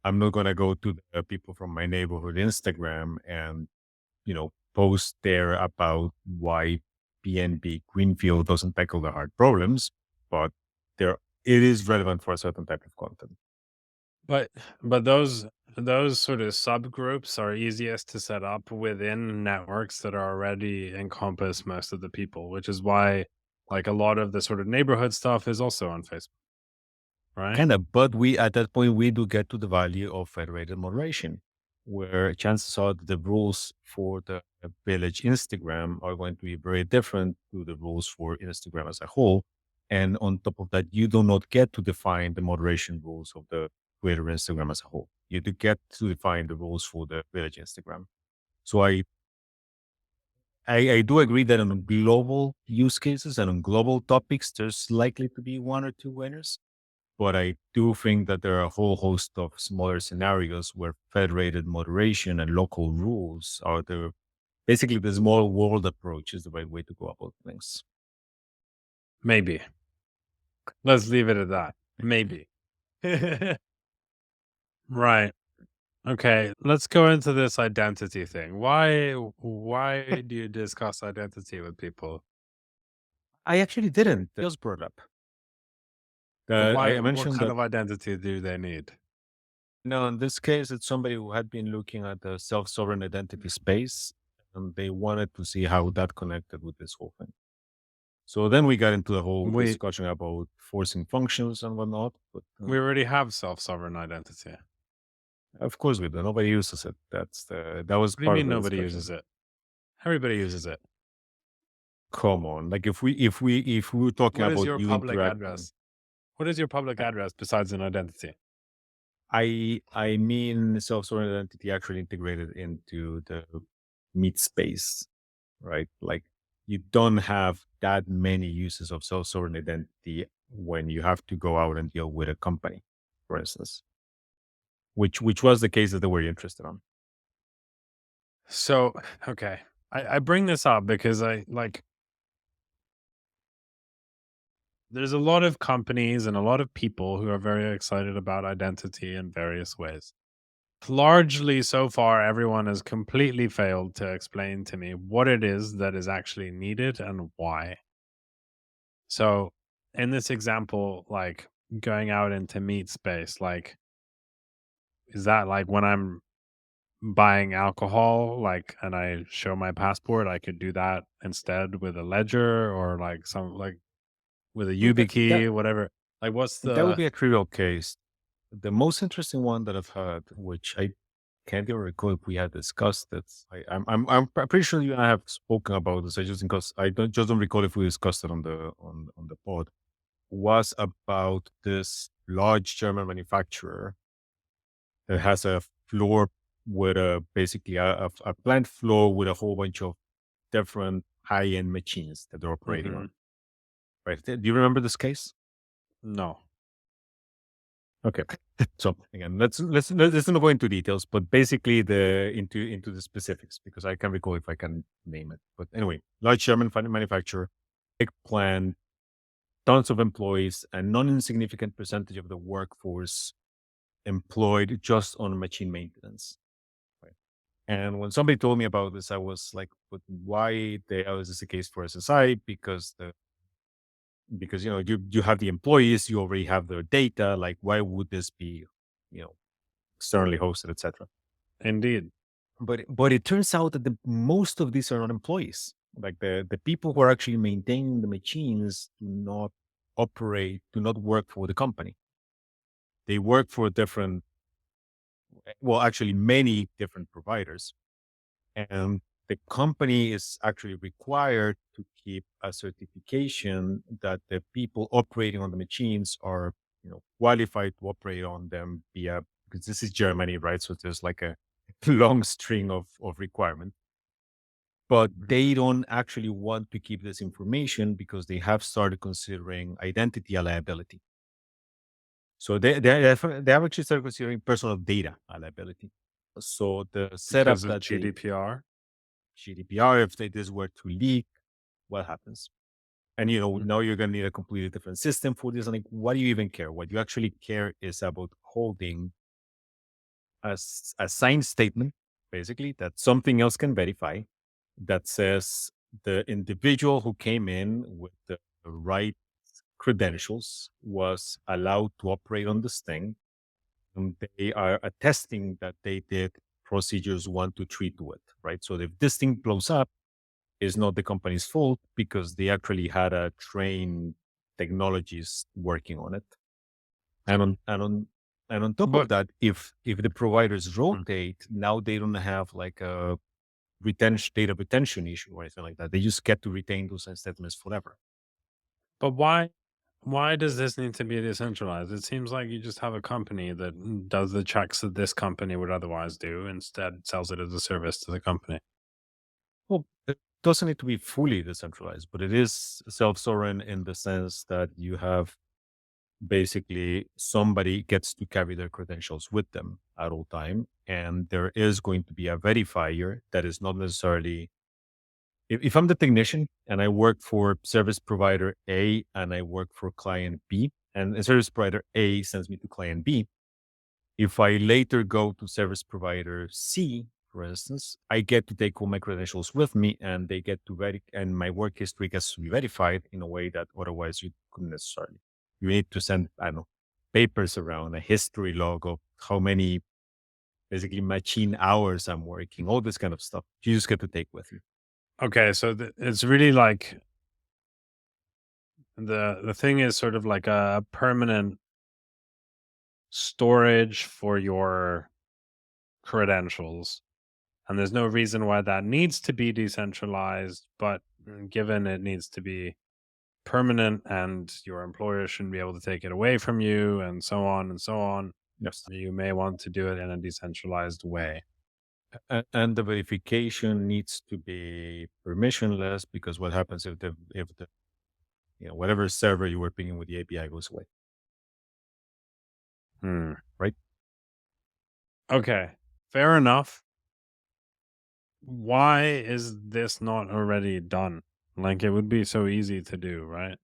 I'm not going to go to the people from my neighborhood Instagram and, post there about why BNB Greenfield doesn't tackle the hard problems, but there it is relevant for a certain type of content. But those sort of subgroups are easiest to set up within networks that are already encompass most of the people, which is why like a lot of the sort of neighborhood stuff is also on Facebook, right? Kind of, but we at that point we do get to the value of federated moderation, where chances are that the rules for the village Instagram are going to be very different to the rules for Instagram as a whole. And on top of that, you do not get to define the moderation rules of the Twitter Instagram as a whole. You do get to define the rules for the village Instagram. So I do agree that on global use cases and on global topics, there's likely to be one or two winners. But I do think that there are a whole host of smaller scenarios where federated moderation and local rules are basically the small world approach is the right way to go about things. Maybe. Let's leave it at that. Maybe. Right. Okay, let's go into this identity thing. Why do you discuss identity with people? I actually didn't. That was brought up. But why I what mentioned kind that. of identity do they need? No, in this case, it's somebody who had been looking at the self-sovereign identity space, and they wanted to see how that connected with this whole thing. So then we got into the whole We discussion about forcing functions and whatnot. But we already have self-sovereign identity. of course we do. Nobody uses it. That was What do you part of mean the nobody discussion. uses it? Everybody uses it. Come on, like if we were talking What is about your you public interacting, address? What is your public I address besides an identity? I mean self-sovereign identity actually integrated into the meet space, right? Like you don't have that many uses of self-sovereign identity when you have to go out and deal with a company, for instance, which was the case that they were interested on. So, okay. I bring this up because I like there's a lot of companies and a lot of people who are very excited about identity in various ways. Largely so far, everyone has completely failed to explain to me what it is that is actually needed and why. So, in this example, like going out into meat space, like, is that like when I'm buying alcohol, like, and I show my passport, I could do that instead with a ledger or like some, like with a Well, YubiKey, whatever. Like, what's that would the be a trivial case. The most interesting one that I've heard, which I can't even recall if we had discussed it. I'm pretty sure you and I have spoken about this. I just because I don't recall if we discussed it on the pod. Was about this large German manufacturer that has a floor with basically a plant floor with a whole bunch of different high end machines that they're operating Mhm. on. Right? Do you remember this case? No. Okay. So again, let's not go into details, but basically into the specifics because I can recall if I can name it. But anyway, large German manufacturer, big plant, tons of employees, a non-insignificant percentage of the workforce employed just on machine maintenance. Right. And when somebody told me about this, I was like, "But why? How is this the case for SSI? Because you have the employees, you already have their data. Like, why would this be, you know, externally hosted, etc." Indeed. But it turns out that most of these are not employees. Like the people who are actually maintaining the machines do not work for the company. They work for different, well, actually many different providers. And the company is actually required to keep a certification that the people operating on the machines are, qualified to operate on them via, because this is Germany, right? So there's like a long string of requirements. But they don't actually want to keep this information because they have started considering identity liability. So they have actually started considering personal data liability. So the setup because of that they GDPR. GDPR, if this were to leak, what happens? And Mm. now you're gonna need a completely different system for this. And like, what do you even care? What you actually care is about holding a signed statement, basically, that something else can verify that says the individual who came in with the right credentials was allowed to operate on this thing. And they are attesting that they did procedures 1, 2, 3 to it, right? So if this thing blows up, it's not the company's fault because they actually had a trained technologies working on it. And on top of But that, if the providers mm, rotate, now they don't have like a data retention issue or anything like that. They just get to retain those statements forever. but why does this need to be decentralized? It seems like you just have a company that does the checks that this company would otherwise do, instead sells it as a service to the company. Well, it doesn't need to be fully decentralized, but it is self-sovereign in the sense that you have basically somebody gets to carry their credentials with them at all time, and there is going to be a verifier that is not necessarily. If I'm the technician and I work for service provider A and I work for client B, and service provider A sends me to client B, if I later go to service provider C, for instance, I get to take all my credentials with me, and they get to and my work history gets to be verified in a way that otherwise you couldn't necessarily. You need to send, I don't know, papers around, a history log of how many basically machine hours I'm working, all this kind of stuff. You just get to take with you. Okay, so it's really like the thing is sort of like a permanent storage for your credentials, and there's no reason why that needs to be decentralized, but given it needs to be permanent and your employer shouldn't be able to take it away from you and so on, Yes. you may want to do it in a decentralized way. And the verification needs to be permissionless because what happens if the whatever server you were pinging with the API goes away, Hmm. right? Okay, fair enough. Why is this not already done? Like, it would be so easy to do, right?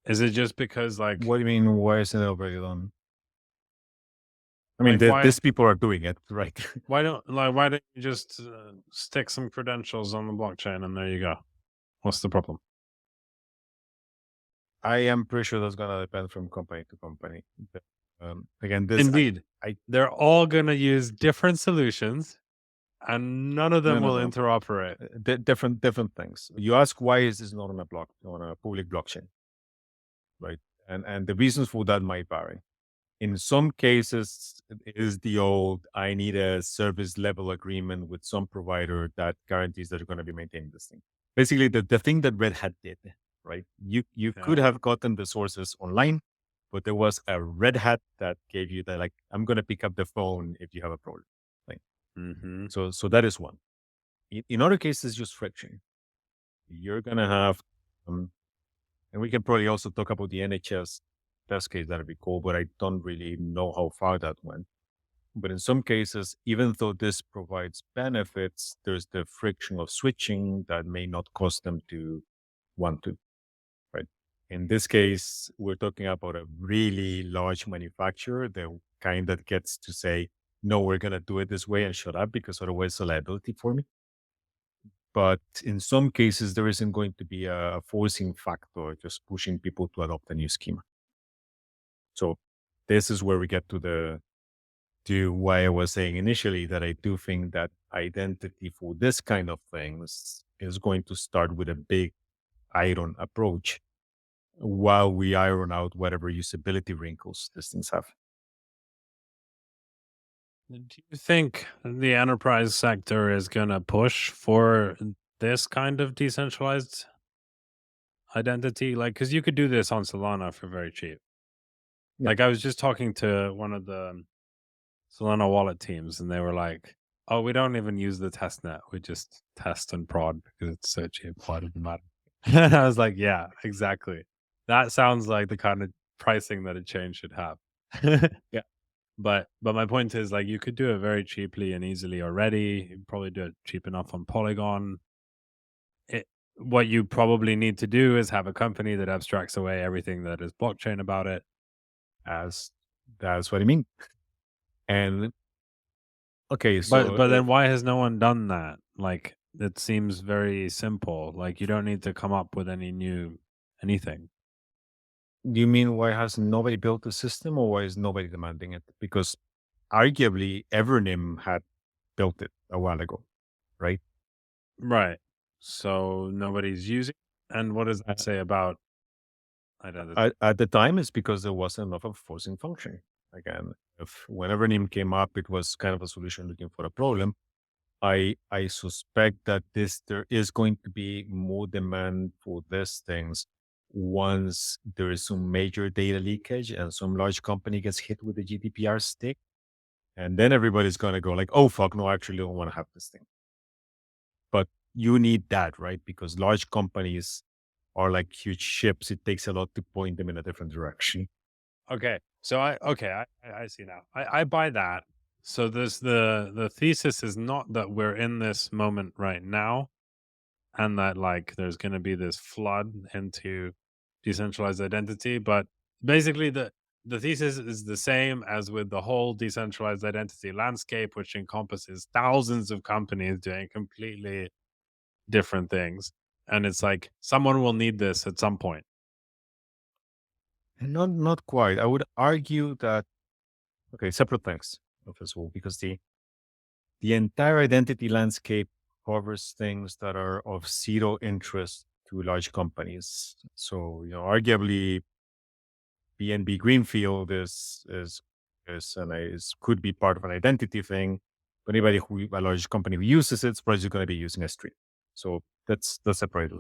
Is it just because, What do you mean? Why isn't it already done? I mean, like why these people are doing it, right? why don't you just stick some credentials on the blockchain and there you go? What's the problem? I am pretty sure that's gonna depend from company to company. But, again, this Indeed, I they're all gonna use different solutions, and none of no them no will no interoperate. different things. You ask why is this not on a public blockchain, right? And the reasons for that might vary. In some cases, it is the old I need a service level agreement with some provider that guarantees that you're going to be maintaining this thing. Basically, the thing that Red Hat did, right? You Yeah. could have gotten the sources online, but there was a Red Hat that gave you that, like, I'm going to pick up the phone if you have a problem. Like, Mm-hmm. so that is one. In other cases, just friction. You're going to have, um, and we can probably also talk about the NHS test case. That'd be cool, but I don't really know how far that went. But in some cases, even though this provides benefits, there's the friction of switching that may not cause them to want to, right? In this case, we're talking about a really large manufacturer, the kind that gets to say, no, we're going to do it this way and shut up because otherwise it's a liability for me. But in some cases, there isn't going to be a forcing factor, just pushing people to adopt a new schema. So this is where we get to to why I was saying initially that I do think that identity for this kind of things is going to start with a big iron approach while we iron out whatever usability wrinkles these things have. Do you think the enterprise sector is going to push for this kind of decentralized identity? Like, because you could do this on Solana for very cheap. Yeah. Like, I was just talking to one of the Solana wallet teams, and they were like, "Oh, we don't even use the test net. We just test and prod because it's so cheap. Why does it matter?" And I was like, "Yeah, exactly. That sounds like the kind of pricing that a chain should have." Yeah. But my point is, like, you could do it very cheaply and easily already. You probably do it cheap enough on Polygon. It, what you probably need to do is have a company that abstracts away everything that is blockchain about it. As that's what I mean. And okay, But so but then why has no one done that? Like, it seems very simple. Like, you don't need to come up with any new anything. do you mean why has nobody built the system or why is nobody demanding it? Because arguably Evernym had built it a while ago, right? Right. So nobody's using and what does Uh, that say about identity? at the time, it's because there wasn't enough of a forcing function. Again, if whenever NIM came up, it was kind of a solution looking for a problem. I suspect that there is going to be more demand for these things once there is some major data leakage and some large company gets hit with the GDPR stick, and then everybody's gonna go like, "Oh fuck, no, I actually don't want to have this thing." But you need that, right? Because large companies are like huge ships. It takes a lot to point them in a different direction. Okay. So I see now. I buy that. So this the thesis is not that we're in this moment right now and that like there's going to be this flood into decentralized identity, but basically the thesis is the same as with the whole decentralized identity landscape, which encompasses thousands of companies doing completely different things. And it's like someone will need this at some point. Not quite. I would argue that okay, separate things, first of all, because the entire identity landscape covers things that are of zero interest to large companies. So, arguably BNB Greenfield could be part of an identity thing. But anybody who a large company who uses it is probably going to be using a stream. So that's separate.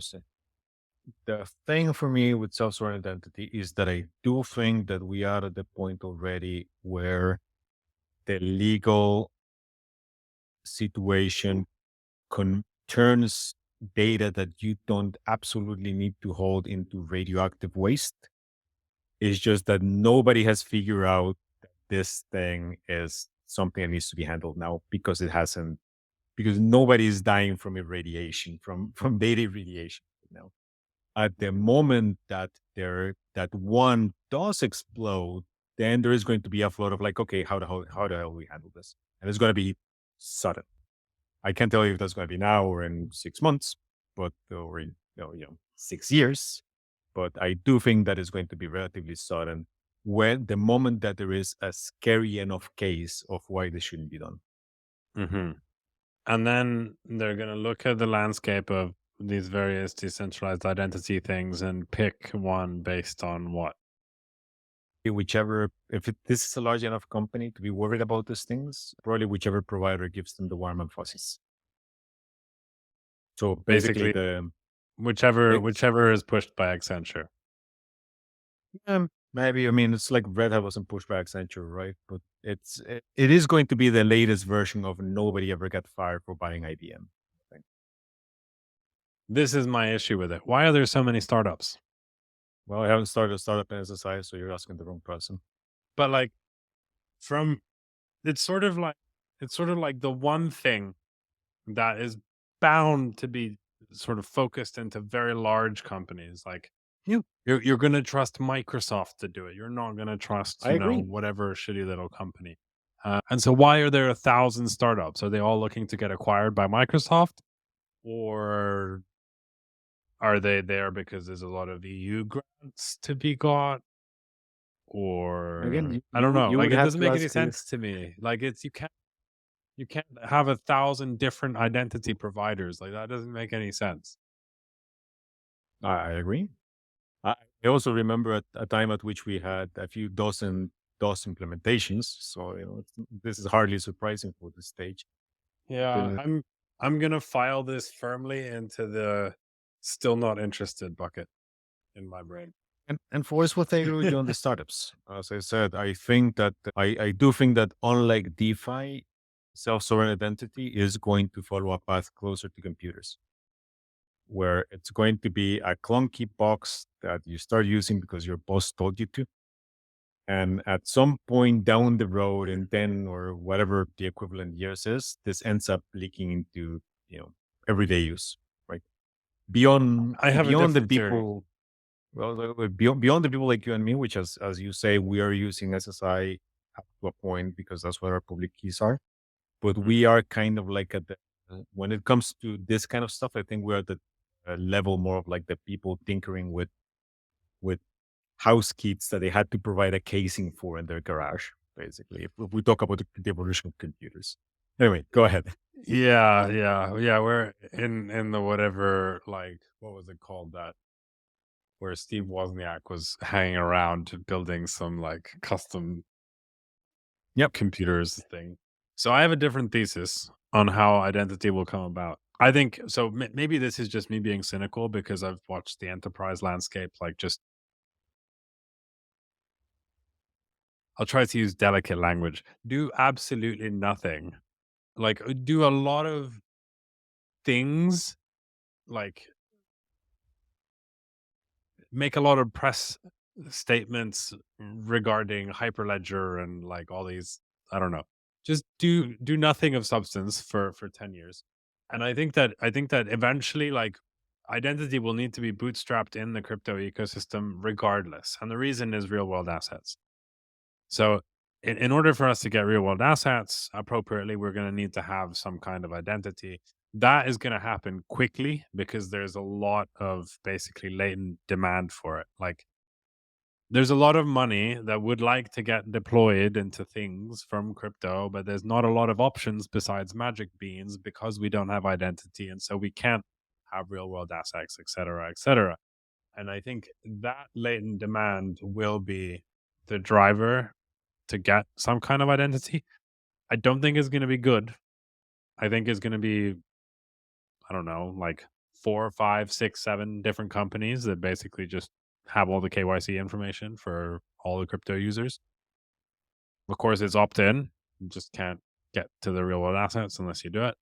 The thing for me with self-sovereign identity is that I do think that we are at the point already where the legal situation turns data that you don't absolutely need to hold into radioactive waste. It's just that nobody has figured out that this thing is something that needs to be handled now because it hasn't, because nobody is dying from irradiation, from data irradiation. At the moment that that one does explode, then there is going to be a flood of like, okay, how the hell do we handle this? And it's going to be sudden. I can't tell you if that's going to be now or in 6 months, but or in 6 years. But I do think that is going to be relatively sudden when the moment that there is a scary enough case of why this shouldn't be done. Hmm. And then they're going to look at the landscape of these various decentralized identity things and pick one based on what? Whichever, this is a large enough company to be worried about these things, probably whichever provider gives them the warm and fuzzies. So basically, Basically, whichever it's whichever is pushed by Accenture. maybe, I mean, it's like Red Hat wasn't pushed by Accenture, right? But it is going to be the latest version of nobody ever got fired for buying IBM. I think. This is my issue with it. Why are there so many startups? Well, I haven't started a startup in SSI, so you're asking the wrong person. But like from it's sort of like the one thing that is bound to be sort of focused into very large companies. Like you're going to trust Microsoft to do it. You're not going to trust, I agree. whatever shitty little company. And so why are there 1,000 startups? Are they all looking to get acquired by Microsoft? Or are they there because there's a lot of EU grants to be got? Again, or I don't you know. you Like would it have doesn't to make any ask sense to me. Like you can't have 1,000 different identity providers. Like that doesn't make any sense. I agree. I also remember a time at which we had a few dozen DOS implementations. So, this is hardly surprising for this stage. Yeah, The- I'm gonna file this firmly into the still not interested bucket in my brain. and for us, what I agree with you on the startups. As I said, I do think that unlike DeFi, self-sovereign identity is going to follow a path closer to computers, where it's going to be a clunky box that you start using because your boss told you to. And at some point down the road, in 10 or whatever the equivalent years is, this ends up leaking into, everyday use, right? Beyond I have a beyond the different theory. people, well, beyond the people like you and me, which as you say, we are using SSI up to a point because that's what our public keys are. But Mhm. we are kind of like at the when it comes to this kind of stuff, I think we're at the level more of like the people tinkering with house kits that they had to provide a casing for in their garage, basically. If we talk about the evolution of computers. Anyway, go ahead. Yeah, yeah, yeah. We're in the whatever, like, what was it called, that where Steve Wozniak was hanging around building some like custom Yep. computers thing. So I have a different thesis on how identity will come about. I think so. Maybe this is just me being cynical because I've watched the enterprise landscape. Like, just I'll try to use delicate language. Do absolutely nothing. Like, do a lot of things. Like, make a lot of press statements regarding Hyperledger and like all these. I don't know. Just do nothing of substance for 10 years, and I think that eventually, like, identity will need to be bootstrapped in the crypto ecosystem regardless, and the reason is real world assets. So, in order for us to get real world assets appropriately, we're going to need to have some kind of identity. That is going to happen quickly because there's a lot of basically latent demand for it. Like, there's a lot of money that would like to get deployed into things from crypto, but there's not a lot of options besides magic beans because we don't have identity. And so we can't have real world assets, et cetera, et cetera. And I think that latent demand will be the driver to get some kind of identity. I don't think it's going to be good. I think it's going to be, I don't know, like four, five, six, seven different companies that basically just have all the KYC information for all the crypto users. Of course, it's opt in. You just can't get to the real world assets unless you do it.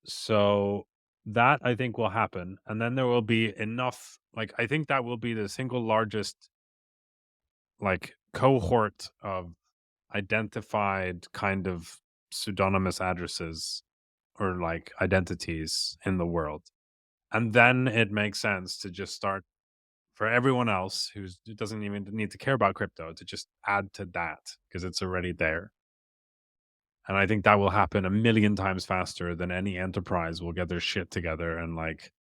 So that I think will happen. And then there will be enough, like, I think that will be the single largest, like, cohort of identified kind of pseudonymous addresses or like identities in the world. And then it makes sense to just start for everyone else who doesn't even need to care about crypto to just add to that because it's already there. And I think that will happen a million times faster than any enterprise will get their shit together and like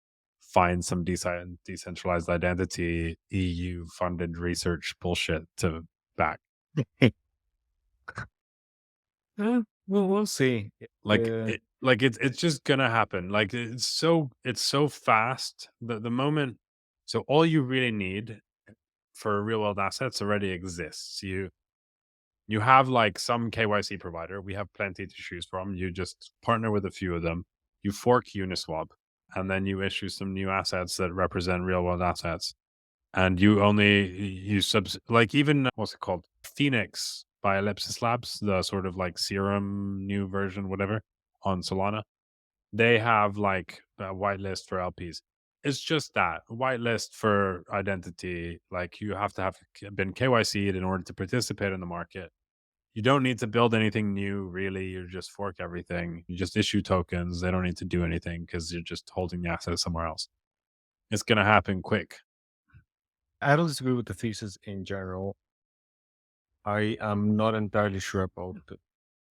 find some decentralized identity EU funded research bullshit to back. Well, we'll see. Like it's just gonna happen. Like it's so fast. The moment, so all you really need for real world assets already exists. You have like some KYC provider. We have plenty to choose from. You just partner with a few of them. You fork Uniswap, and then you issue some new assets that represent real world assets. And you only you subs like, even what's it called? Phoenix by Ellipsis Labs, the sort of like serum new version, whatever, on Solana. They have like a whitelist for LPs. It's just that whitelist for identity. Like, you have to have been KYC'd in order to participate in the market. You don't need to build anything new, really. You just fork everything. You just issue tokens. They don't need to do anything because you're just holding the asset somewhere else. It's gonna happen quick. I don't disagree with the thesis in general. I am not entirely sure about the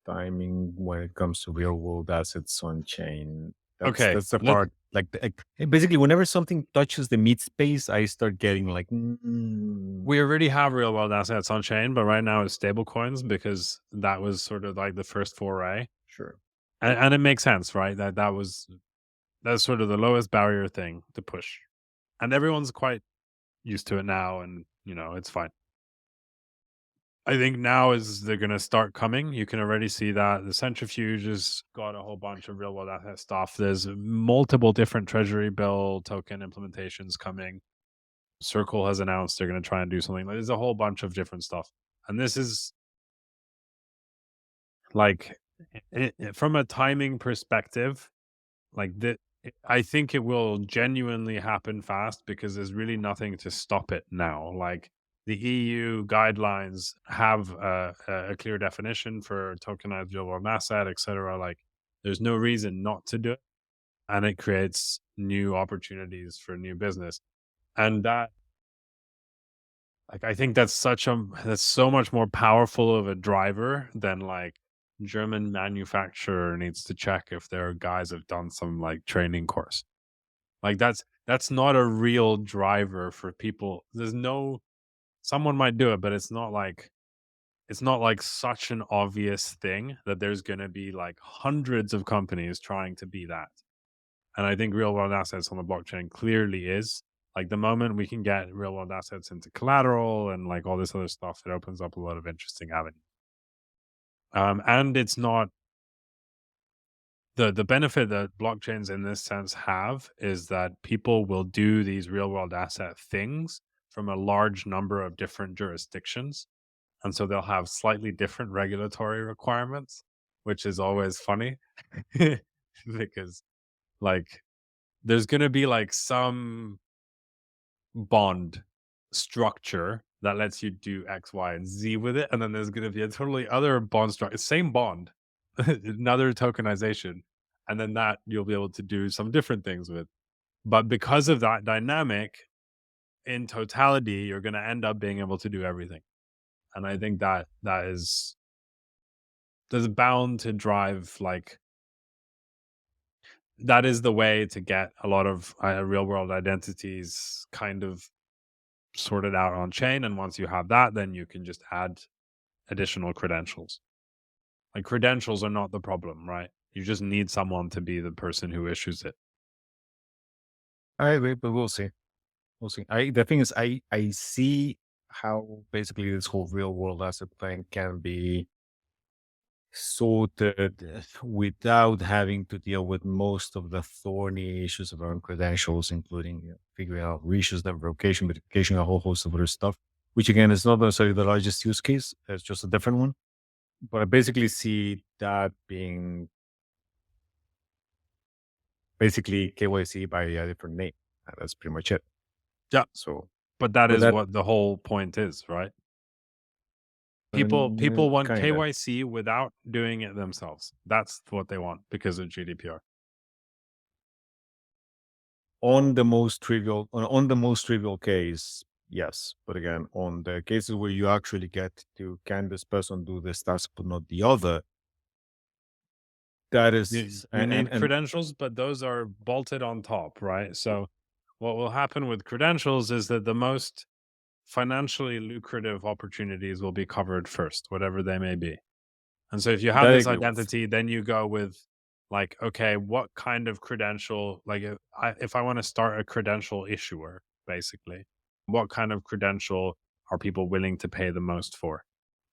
timing when it comes to real world assets on chain. That's Okay, that's the part. basically whenever something touches the meat space, I start getting like, We already have real world assets on chain, but right now it's stable coins because that was sort of like the first foray. sure. And it makes sense, right? That's sort of the lowest barrier thing to push. And everyone's quite used to it now, and it's fine. I think now is they're gonna start coming. You can already see that the centrifuge has got a whole bunch of real world asset stuff. There's multiple different treasury bill token implementations coming. Circle has announced they're gonna try and do something. There's a whole bunch of different stuff. And this is like from a timing perspective, like I think it will genuinely happen fast because there's really nothing to stop it now. Like the EU guidelines have a clear definition for tokenized real world asset, etc. Like there's no reason not to do it, and it creates new opportunities for new business. And that, like, I think that's so much more powerful of a driver than like German manufacturer needs to check if their guys have done some like training course. Like that's not a real driver for people. There's no someone might do it, but it's not like such an obvious thing that there's going to be like hundreds of companies trying to be that. And I think real world assets on the blockchain clearly is. Like the moment we can get real world assets into collateral and like all this other stuff, it opens up a lot of interesting avenues. And it's not the benefit that blockchains in this sense have is that people will do these real world asset things from a large number of different jurisdictions. And so they'll have slightly different regulatory requirements, which is always funny because like there's going to be like some bond structure that lets you do X, Y, and Z with it. And then there's going to be a totally other bond structure, same bond, another tokenization. And then that you'll be able to do some different things with. But because of that dynamic, in totality, you're going to end up being able to do everything. And I think that is there's bound to drive like that is the way to get a lot of real world identities kind of sorted out on chain. And once you have that, then you can just add additional credentials. Like credentials are not the problem, right? You just need someone to be the person who issues it. I agree, but we'll see. We'll see. The thing is, I see how basically this whole real world asset thing can be sorted without having to deal with most of the thorny issues around credentials, including figuring out reissues, the revocation, verification, a whole host of other stuff. Which again is not necessarily the largest use case; it's just a different one. But I basically see that being basically KYC by a different name. That's pretty much it. Yeah. So, But that but is that what the whole point is, right? People want kind of KYC without doing it themselves. That's what they want because of GDPR. on the most trivial case, yes. But again, on the cases where you actually get to can this person do this task but not the other, that is You need and credentials, but those are bolted on top, right? So what will happen with credentials is that the most financially lucrative opportunities will be covered first, whatever they may be. And so if you have that I this agree with. identity, then you go with like, okay, what kind of credential? Like, if I want to start a credential issuer, basically, what kind of credential are people willing to pay the most for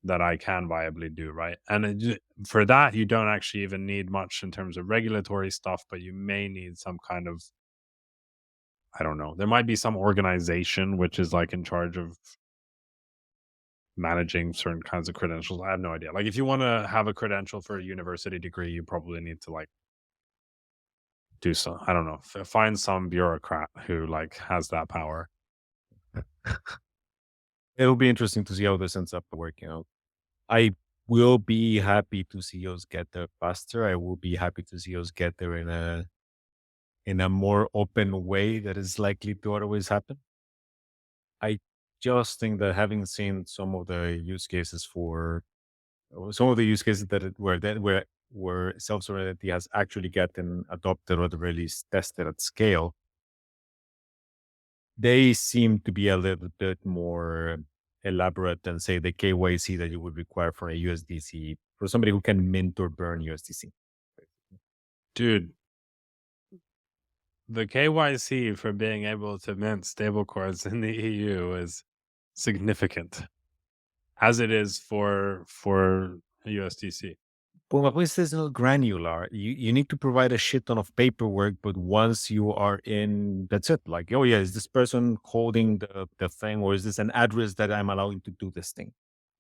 that I can viably do, right? And for that, you don't actually even need much in terms of regulatory stuff, but you may need some kind of, I don't know, there might be some organization which is like in charge of managing certain kinds of credentials. I have no idea. Like if you want to have a credential for a university degree, you probably need to like do some, I don't know, find some bureaucrat who like has that power. It'll be interesting to see how this ends up working out. I will be happy to see us get there faster. I will be happy to see us get there in a more open way that is likely to always happen. I just think that having seen some of the use cases for some of the use cases that where where self-sovereignty has actually gotten adopted or at the very least tested at scale, they seem to be a little bit more elaborate than, say, the KYC that you would require for a USDC, for somebody who can mint or burn USDC. Dude, the KYC for being able to mint stablecoins in the EU is significant, as it is for USDC. But my point is not granular. You need to provide a shit ton of paperwork, but once you are in, that's it. Like, oh yeah, is this person holding the thing, or is this an address that I'm allowing to do this thing?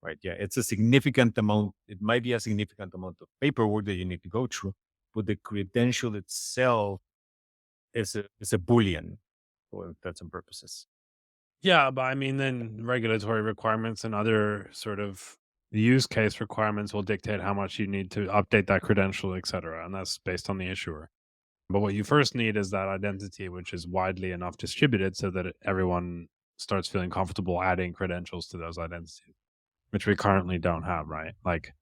Right. Yeah. It's a significant amount. It might be a significant amount of paperwork that you need to go through, but the credential itself is a Boolean for intents and purposes. Yeah, but I mean, then regulatory requirements and other sort of use case requirements will dictate how much you need to update that credential, et cetera. And that's based on the issuer. But what you first need is that identity, which is widely enough distributed so that everyone starts feeling comfortable adding credentials to those identities, which we currently don't have, right? Like,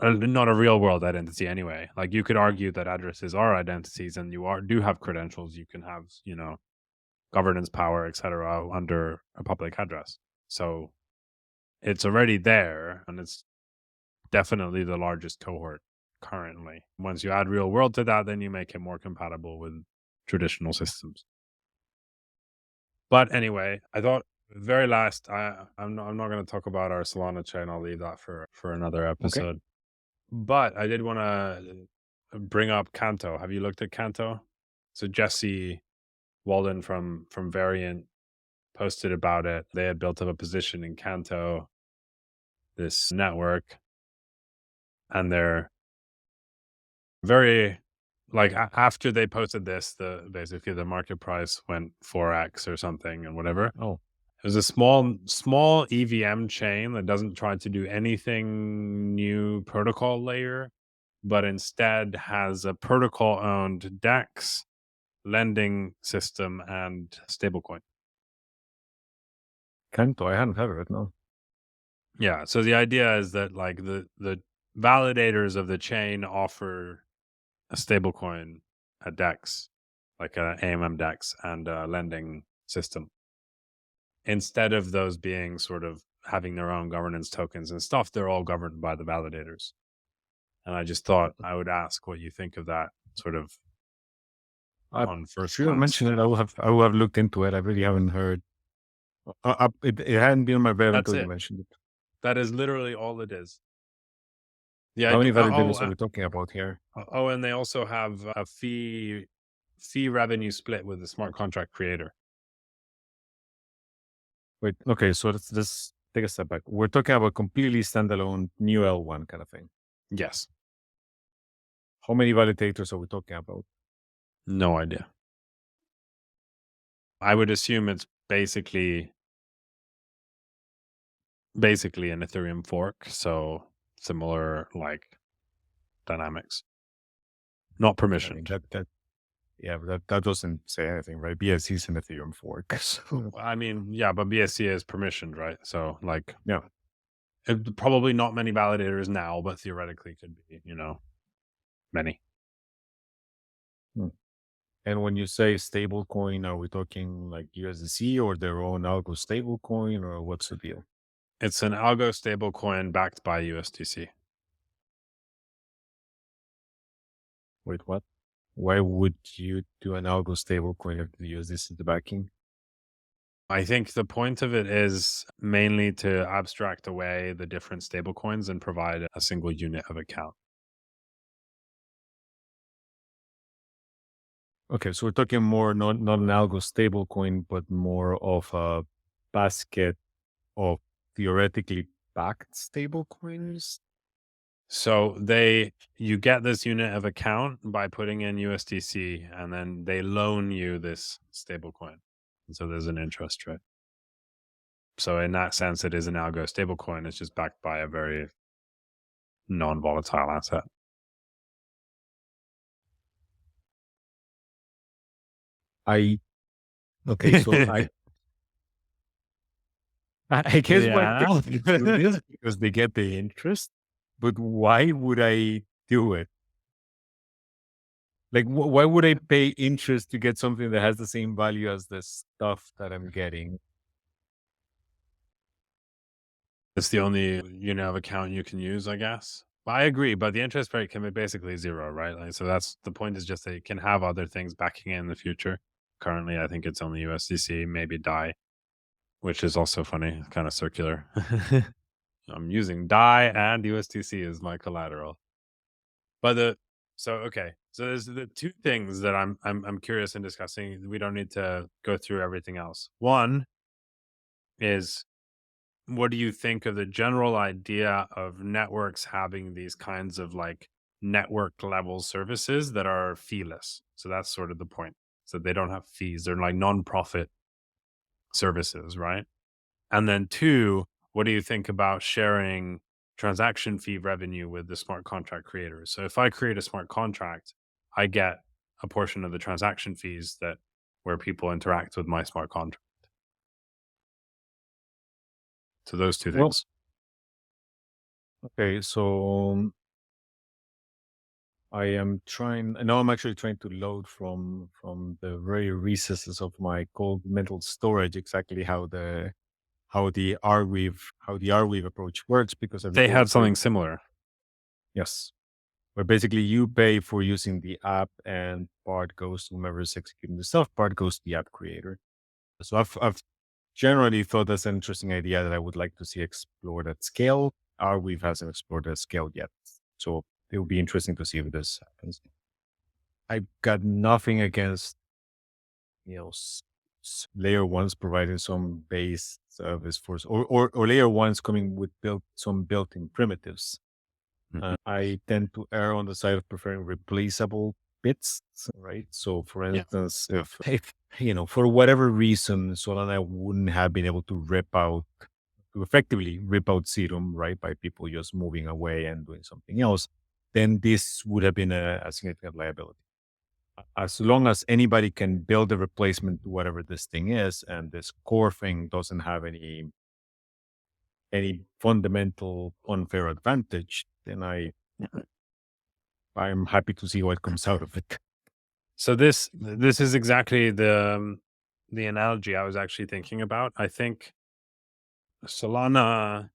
not a real world identity anyway. Like, you could argue that addresses are identities and do have credentials. You can have, governance power, et cetera, under a public address. So it's already there, and it's definitely the largest cohort currently. Once you add real world to that, then you make it more compatible with traditional systems. But anyway, I thought very last, I'm not going to talk about our Solana chain. I'll leave that for another episode. Okay. But I did want to bring up Canto. Have you looked at Canto? So Jesse Walden from Variant posted about it. They had built up a position in Canto, this network, and they're very, like, after they posted this, basically the market price went 4x or something and whatever. Oh, it was a small EVM chain that doesn't try to do anything new protocol layer, but instead has a protocol owned DEX, lending system, and stablecoin. Canto, I hadn't heard of it, no. Yeah, so the idea is that, like, the validators of the chain offer a stablecoin, a DEX, like an AMM DEX, and a lending system, instead of those being sort of having their own governance tokens and stuff. They're all governed by the validators. And I just thought I would ask what you think of that sort of on first glance. You mentioned it. I will have looked into it. I really haven't heard. It hadn't been on my radar until you mentioned it. That is literally all it is. Yeah. How many validators are we talking about here? Oh, and they also have a fee revenue split with the smart contract creator. Wait, okay, so let's take a step back. We're talking about completely standalone new L1 kind of thing. Yes. How many validators are we talking about? No idea. I would assume it's basically an Ethereum fork, so similar like dynamics. Not permissioned. That doesn't say anything, right? BSC is an Ethereum fork. So. I mean, yeah, but BSC is permissioned, right? So, like, yeah, probably not many validators now, but theoretically could be, many. And when you say stable coin, are we talking like USDC or their own algo stable coin, or what's the deal? It's an algo stable coin backed by USDC. Wait, what? Why would you do an algo stable coin if the USDC is the backing? I think the point of it is mainly to abstract away the different stable coins and provide a single unit of account. Okay, so we're talking more not an algo stable coin, but more of a basket of theoretically backed stable coins. So you get this unit of account by putting in USDC, and then they loan you this stable coin. And so there's an interest rate. So in that sense, it is an algo stable coin. It's just backed by a very non-volatile asset. Okay, so I guess why they do this because they get the interest, but why would I do it? Like, why would I pay interest to get something that has the same value as the stuff that I'm getting? It's the only account you can use, I guess. But I agree, but the interest rate can be basically zero, right? Like, so that's the point, is just that it can have other things backing it in the future. Currently, I think it's only USDC, maybe DAI, which is also funny, kind of circular. I'm using DAI and USDC as my collateral. But so there's the two things that I'm curious in discussing. We don't need to go through everything else. One is, what do you think of the general idea of networks having these kinds of like network level services that are feeless? So that's sort of the point. So they don't have fees. They're like non-profit services, right? And then two, what do you think about sharing transaction fee revenue with the smart contract creators? So if I create a smart contract, I get a portion of the transaction fees that where people interact with my smart contract. So those two Well, things. okay, so I am trying. Now I'm actually trying to load from the very recesses of my cold mental storage exactly how the Arweave approach works, because I They recall had it's very something similar. yes, where basically you pay for using the app and part goes to whomever is executing the stuff, part goes to the app creator. So I've generally thought that's an interesting idea that I would like to see explored at scale. Arweave hasn't explored at scale yet, so it will be interesting to see if this happens. I've got nothing against layer ones providing some base service for or layer ones coming with some built-in primitives. Mhm. I tend to err on the side of preferring replaceable bits, right? So, for Yeah. instance, if for whatever reason, Solana wouldn't have been able to effectively rip out Serum, right, by people just moving away and doing something else, then this would have been a significant liability. As long as anybody can build a replacement to whatever this thing is, and this core thing doesn't have any fundamental unfair advantage, then I'm happy to see what comes out of it. So this is exactly the analogy I was actually thinking about. I think Solana,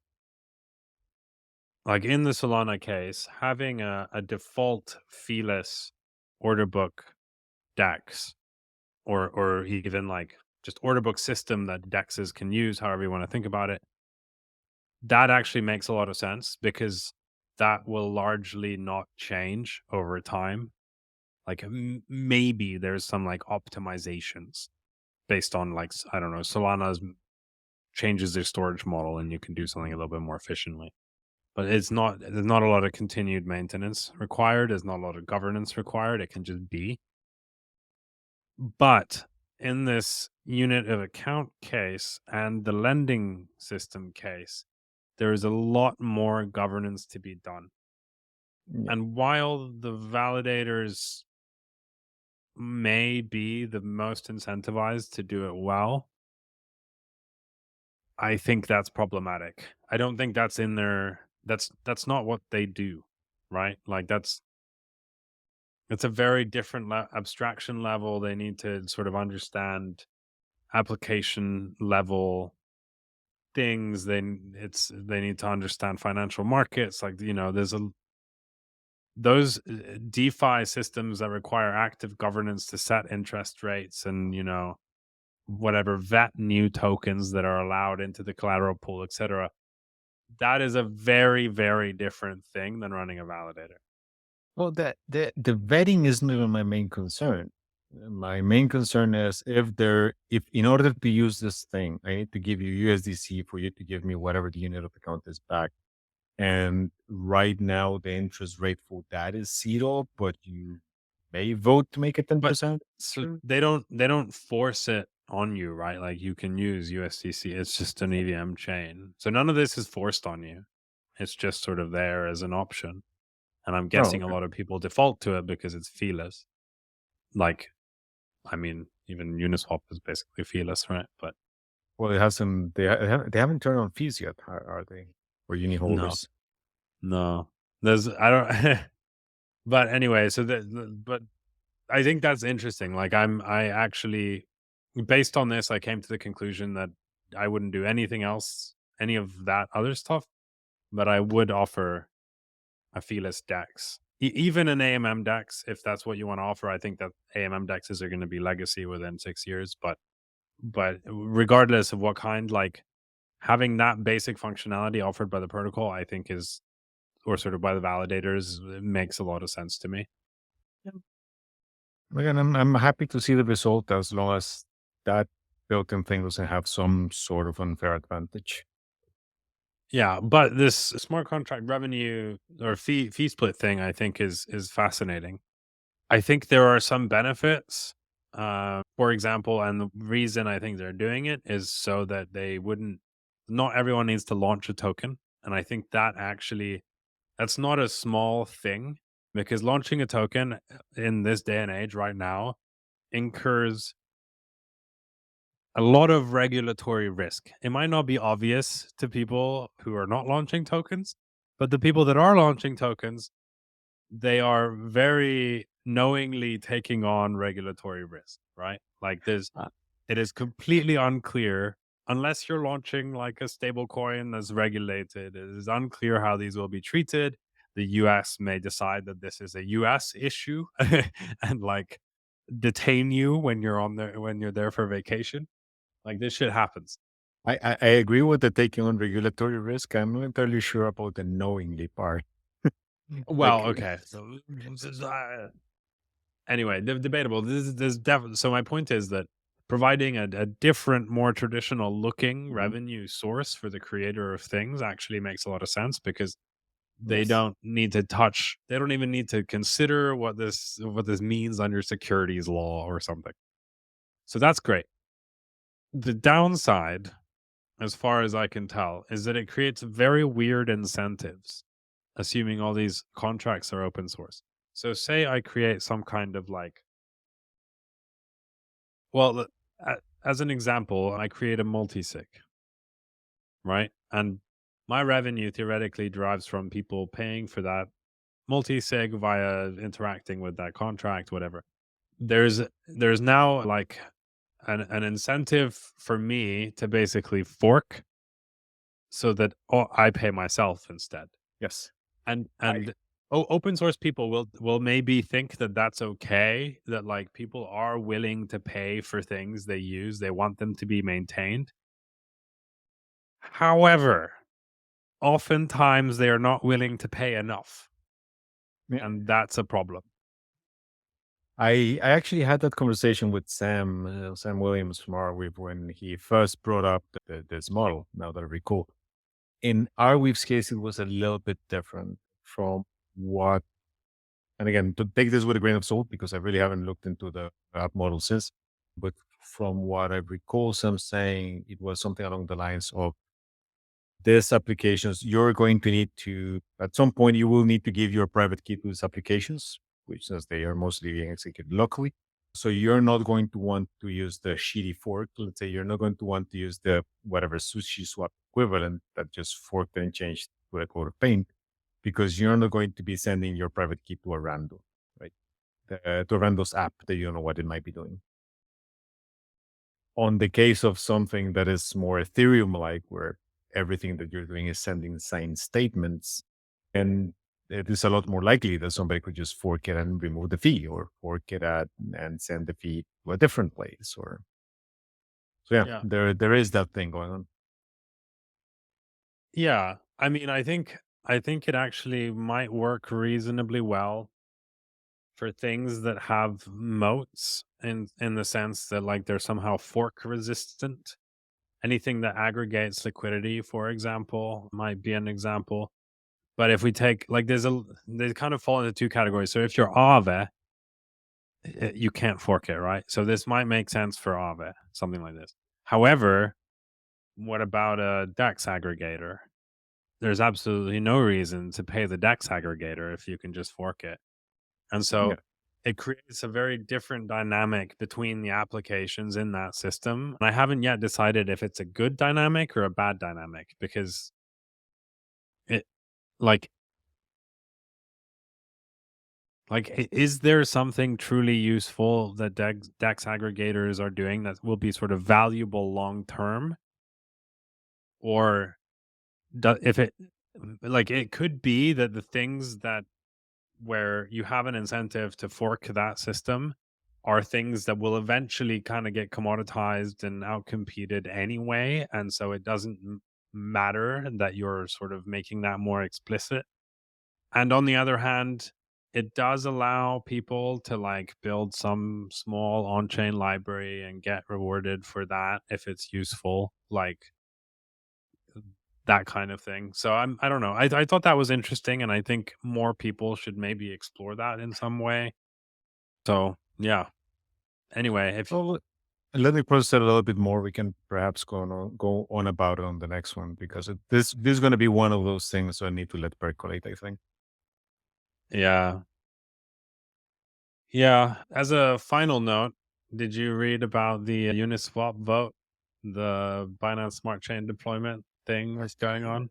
like in the Solana case, having a default feeless order book DEX, or even like just order book system that DEXs can use, however you want to think about it, that actually makes a lot of sense, because that will largely not change over time. Like maybe there's some like optimizations based on like I don't know, Solana's changes their storage model and you can do something a little bit more efficiently. But there's not a lot of continued maintenance required. There's not a lot of governance required. It can just be. But in this unit of account case and the lending system case, there is a lot more governance to be done. Yeah. And while the validators may be the most incentivized to do it well, I think that's problematic. I don't think that's in their that's not what they do, right? Like it's a very different abstraction level. They need to sort of understand application level things. They need to understand financial markets. Like there's a those DeFi systems that require active governance to set interest rates and whatever vet new tokens that are allowed into the collateral pool, etc. That is a very, very different thing than running a validator. Well, the vetting isn't even my main concern. My main concern is if in order to use this thing, I need to give you USDC for you to give me whatever the unit of account is back. And right now, the interest rate for that is zero, but you may vote to make it But 10%. so Sure. they don't force it on you, right? Like you can use USDC. It's just an EVM chain. So none of this is forced on you. It's just sort of there as an option. And I'm Oh, guessing a okay. lot of people default to it because it's feeless. Like, I mean, even Uniswap is basically feeless, right? But Well, it hasn't. They haven't turned on fees yet, are they? For uni no, holders. no. There's I don't but anyway, so but I think that's interesting. Like I actually based on this, I came to the conclusion that I wouldn't do anything else, any of that other stuff, but I would offer a feeless DEX. Even an AMM DEX, if that's what you want to offer. I think that AMM DEXs are going to be legacy within 6 years, but regardless of what kind, like having that basic functionality offered by the protocol, I think is or sort of by the validators, it makes a lot of sense to me. Again, I'm happy to see the result as long as that built-in thing doesn't have some sort of unfair advantage. Yeah, but this smart contract revenue or fee split thing, I think is fascinating. I think there are some benefits. For example, and the reason I think they're doing it is so that they wouldn't. Not everyone needs to launch a token, and I think that actually that's not a small thing because launching a token in this day and age right now incurs a lot of regulatory risk. It might not be obvious to people who are not launching tokens, but the people that are launching tokens, they are very knowingly taking on regulatory risk, right? Like it is completely unclear unless you're launching like a stable coin that's regulated. It is unclear how these will be treated. The US may decide that this is a US issue and like detain you when you're on there when you're there for vacation. Like this shit happens. I agree with the taking on regulatory risk. I'm not entirely sure about the knowingly part. Well, Like, okay. So anyway, debatable. This definitely. So my point is that providing a different, more traditional looking mhm, revenue source for the creator of things actually makes a lot of sense because they yes. don't need to touch. They don't even need to consider what this means under securities law or something. So that's great. The downside, as far as I can tell, is that it creates very weird incentives, assuming all these contracts are open source. So, say I create some kind of like, well, as an example, I create a multi-sig, right? And my revenue theoretically derives from people paying for that multi-sig via interacting with that contract, whatever. There's now like an incentive for me to basically fork so that I pay myself instead. Yes. I And open source people will maybe think that that's okay, that like people are willing to pay for things they use, they want them to be maintained. However, oftentimes they are not willing to pay enough, yeah, and that's a problem. I actually had that conversation with Sam Williams from Arweave when he first brought up this model. Now that I recall, in Arweave's case, it was a little bit different from what. And again, to take this with a grain of salt because I really haven't looked into the app model since. But from what I recall, Sam saying it was something along the lines of these applications, you're going to need to, at some point, you will need to give your private key to these applications, which as they are mostly being executed locally. So you're not going to want to use the shitty fork. Let's say you're not going to want to use the whatever sushi swap equivalent that just forked and changed to a code of paint because you're not going to be sending your private key to a rando, right? To a rando's app that you don't know what it might be doing. On the case of something that is more Ethereum like, where everything that you're doing is sending signed statements, and it is a lot more likely that somebody could just fork it and remove the fee, or fork it at and send the fee to a different place. Or so yeah, Yeah. there is that thing going on. Yeah. I mean, I think it actually might work reasonably well for things that have moats in the sense that like they're somehow fork resistant. Anything that aggregates liquidity, for example, might be an example. But if we take like they kind of fall into two categories. So if you're Aave, you can't fork it, right? So this might make sense for Aave, something like this. However, what about a DEX aggregator? There's absolutely no reason to pay the DEX aggregator if you can just fork it. And so Yeah, it creates a very different dynamic between the applications in that system. And I haven't yet decided if it's a good dynamic or a bad dynamic because it like Like, is there something truly useful that DEX aggregators are doing that will be sort of valuable long term? Or if it, like, it could be that the things that where you have an incentive to fork that system are things that will eventually kind of get commoditized and outcompeted anyway. And so it doesn't matter that you're sort of making that more explicit. And on the other hand, it does allow people to like build some small on-chain library and get rewarded for that if it's useful, like that kind of thing. So I don't know. I thought that was interesting, and I think more people should maybe explore that in some way. So yeah. Anyway, if Well, let me process it a little bit more. We can perhaps go on about it on the next one because this is going to be one of those things I need to let percolate, I think. yeah. Yeah. As a final note, did you read about the Uniswap vote, the Binance Smart Chain deployment thing that's going on?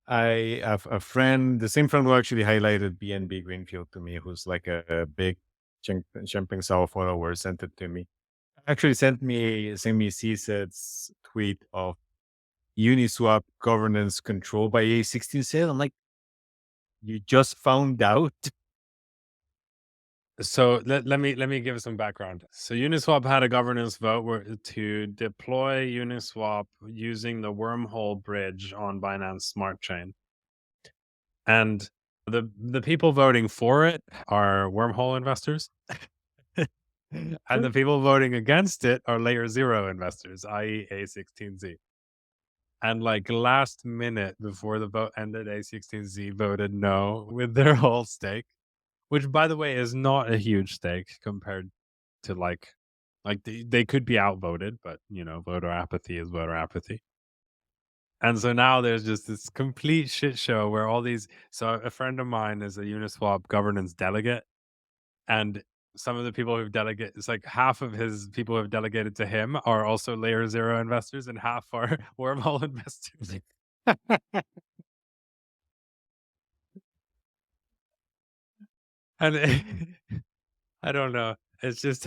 I have a friend, the same friend who actually highlighted BNB Greenfield to me, who's like a big Jumping Sao follower, sent it to me. Actually sent me CSET's tweet of Uniswap governance controlled by A16 sale. I'm like, you just found out? So let me give some background. So Uniswap had a governance vote to deploy Uniswap using the wormhole bridge on Binance Smart Chain. And the people voting for it are wormhole investors. And the people voting against it are layer 0 investors, i.e. A16Z. And like last minute before the vote ended, A16Z voted no with their whole stake, which by the way is not a huge stake compared to like they could be outvoted, but you know, voter apathy is voter apathy. And so now there's just this complete shit show where all these. So a friend of mine is a Uniswap governance delegate, and some of the people who've delegated, it's like half of his people who have delegated to him are also layer 0 investors, and half are wormhole investors. And I don't know. It's just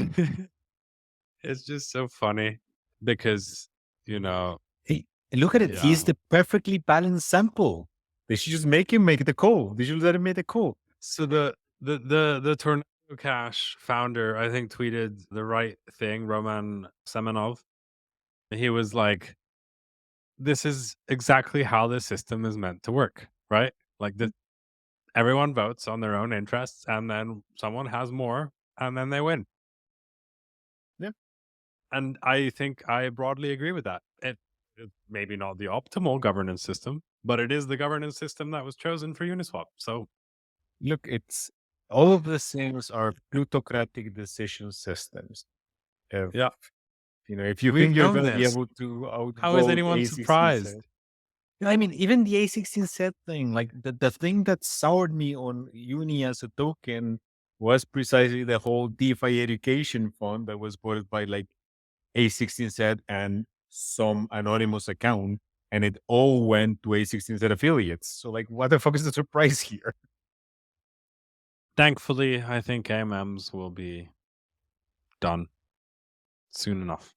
it's just so funny because you know, Hey, look at it. He's yeah. the perfectly balanced sample. They should just make him make the call. They should let him make the call. So the Tornado Cash founder, I think, tweeted the right thing, Roman Semenov. He was like, "This is exactly how the system is meant to work, right? Like the everyone votes on their own interests, and then someone has more, and then they win." Yeah. And I think I broadly agree with that. It's maybe not the optimal governance system, but it is the governance system that was chosen for Uniswap. So Look, it's all of these things are plutocratic decision systems. If yeah, if you think we've you're known going to be this. able to How is outvote anyone A16 surprised? set, I mean, even the A16 set thing, like the thing that soured me on Uni as a token was precisely the whole DeFi education fund that was bought by like A16 set and some anonymous account, and it all went to A16 set affiliates. So, like, what the fuck is the surprise here? Thankfully, I think AMMs will be done soon enough.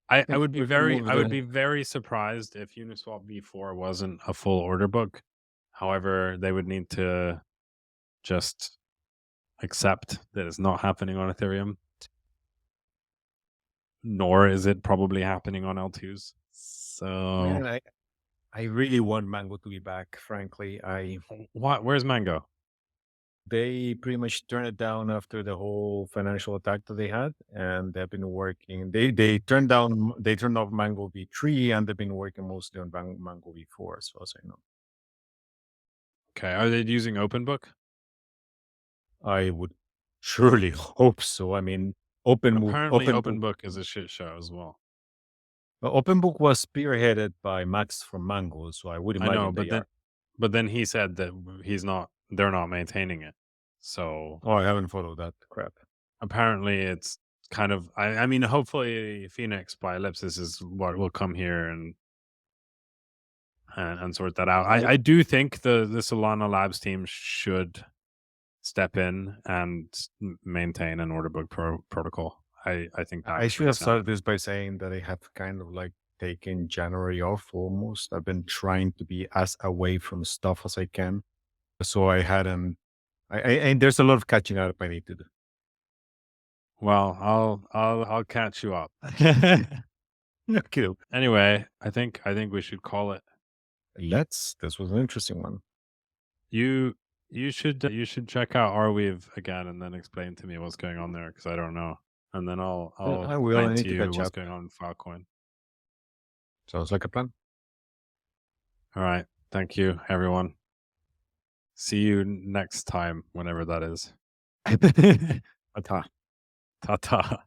I would be If we move the very surprised if Uniswap V4 wasn't a full order book. However, they would need to just accept that it's not happening on Ethereum, nor is it probably happening on L2s. So, man, I really want Mango to be back. Frankly, what? Where's Mango? they pretty much turned it down after the whole financial attack that they had, and they've been working. They turned off Mango V3, and they've been working mostly on Mango V4, as far as I know. Okay, are they using OpenBook? I would surely hope so. I mean, Apparently, OpenBook, OpenBook is a shit show as well. OpenBook was spearheaded by Max from Mango, so I would I know, imagine they are. but then he said that he's not. They're not maintaining it. So Oh, I haven't followed that crap. apparently, it's kind of. I mean, hopefully, Phoenix by Ellipsis is what will come here and sort that out. I I do think the Solana Labs team should step in and maintain an order book protocol. I think that I would should make have sense. started this by saying that I have kind of like taken January off almost. I've been trying to be as away from stuff as I can. So I hadn't, and there's a lot of catching up I need to do. Well, I'll catch you up. Okay. Anyway, I think we should call it. This was an interesting one. You you should check out Arweave again and then explain to me what's going on there because I don't know. And then I'll I will. I explain need to to you catch what's up. going on in Filecoin. Sounds like a plan. All right. Thank you, everyone. See you next time, whenever that is. Ta-ta. Ta ta.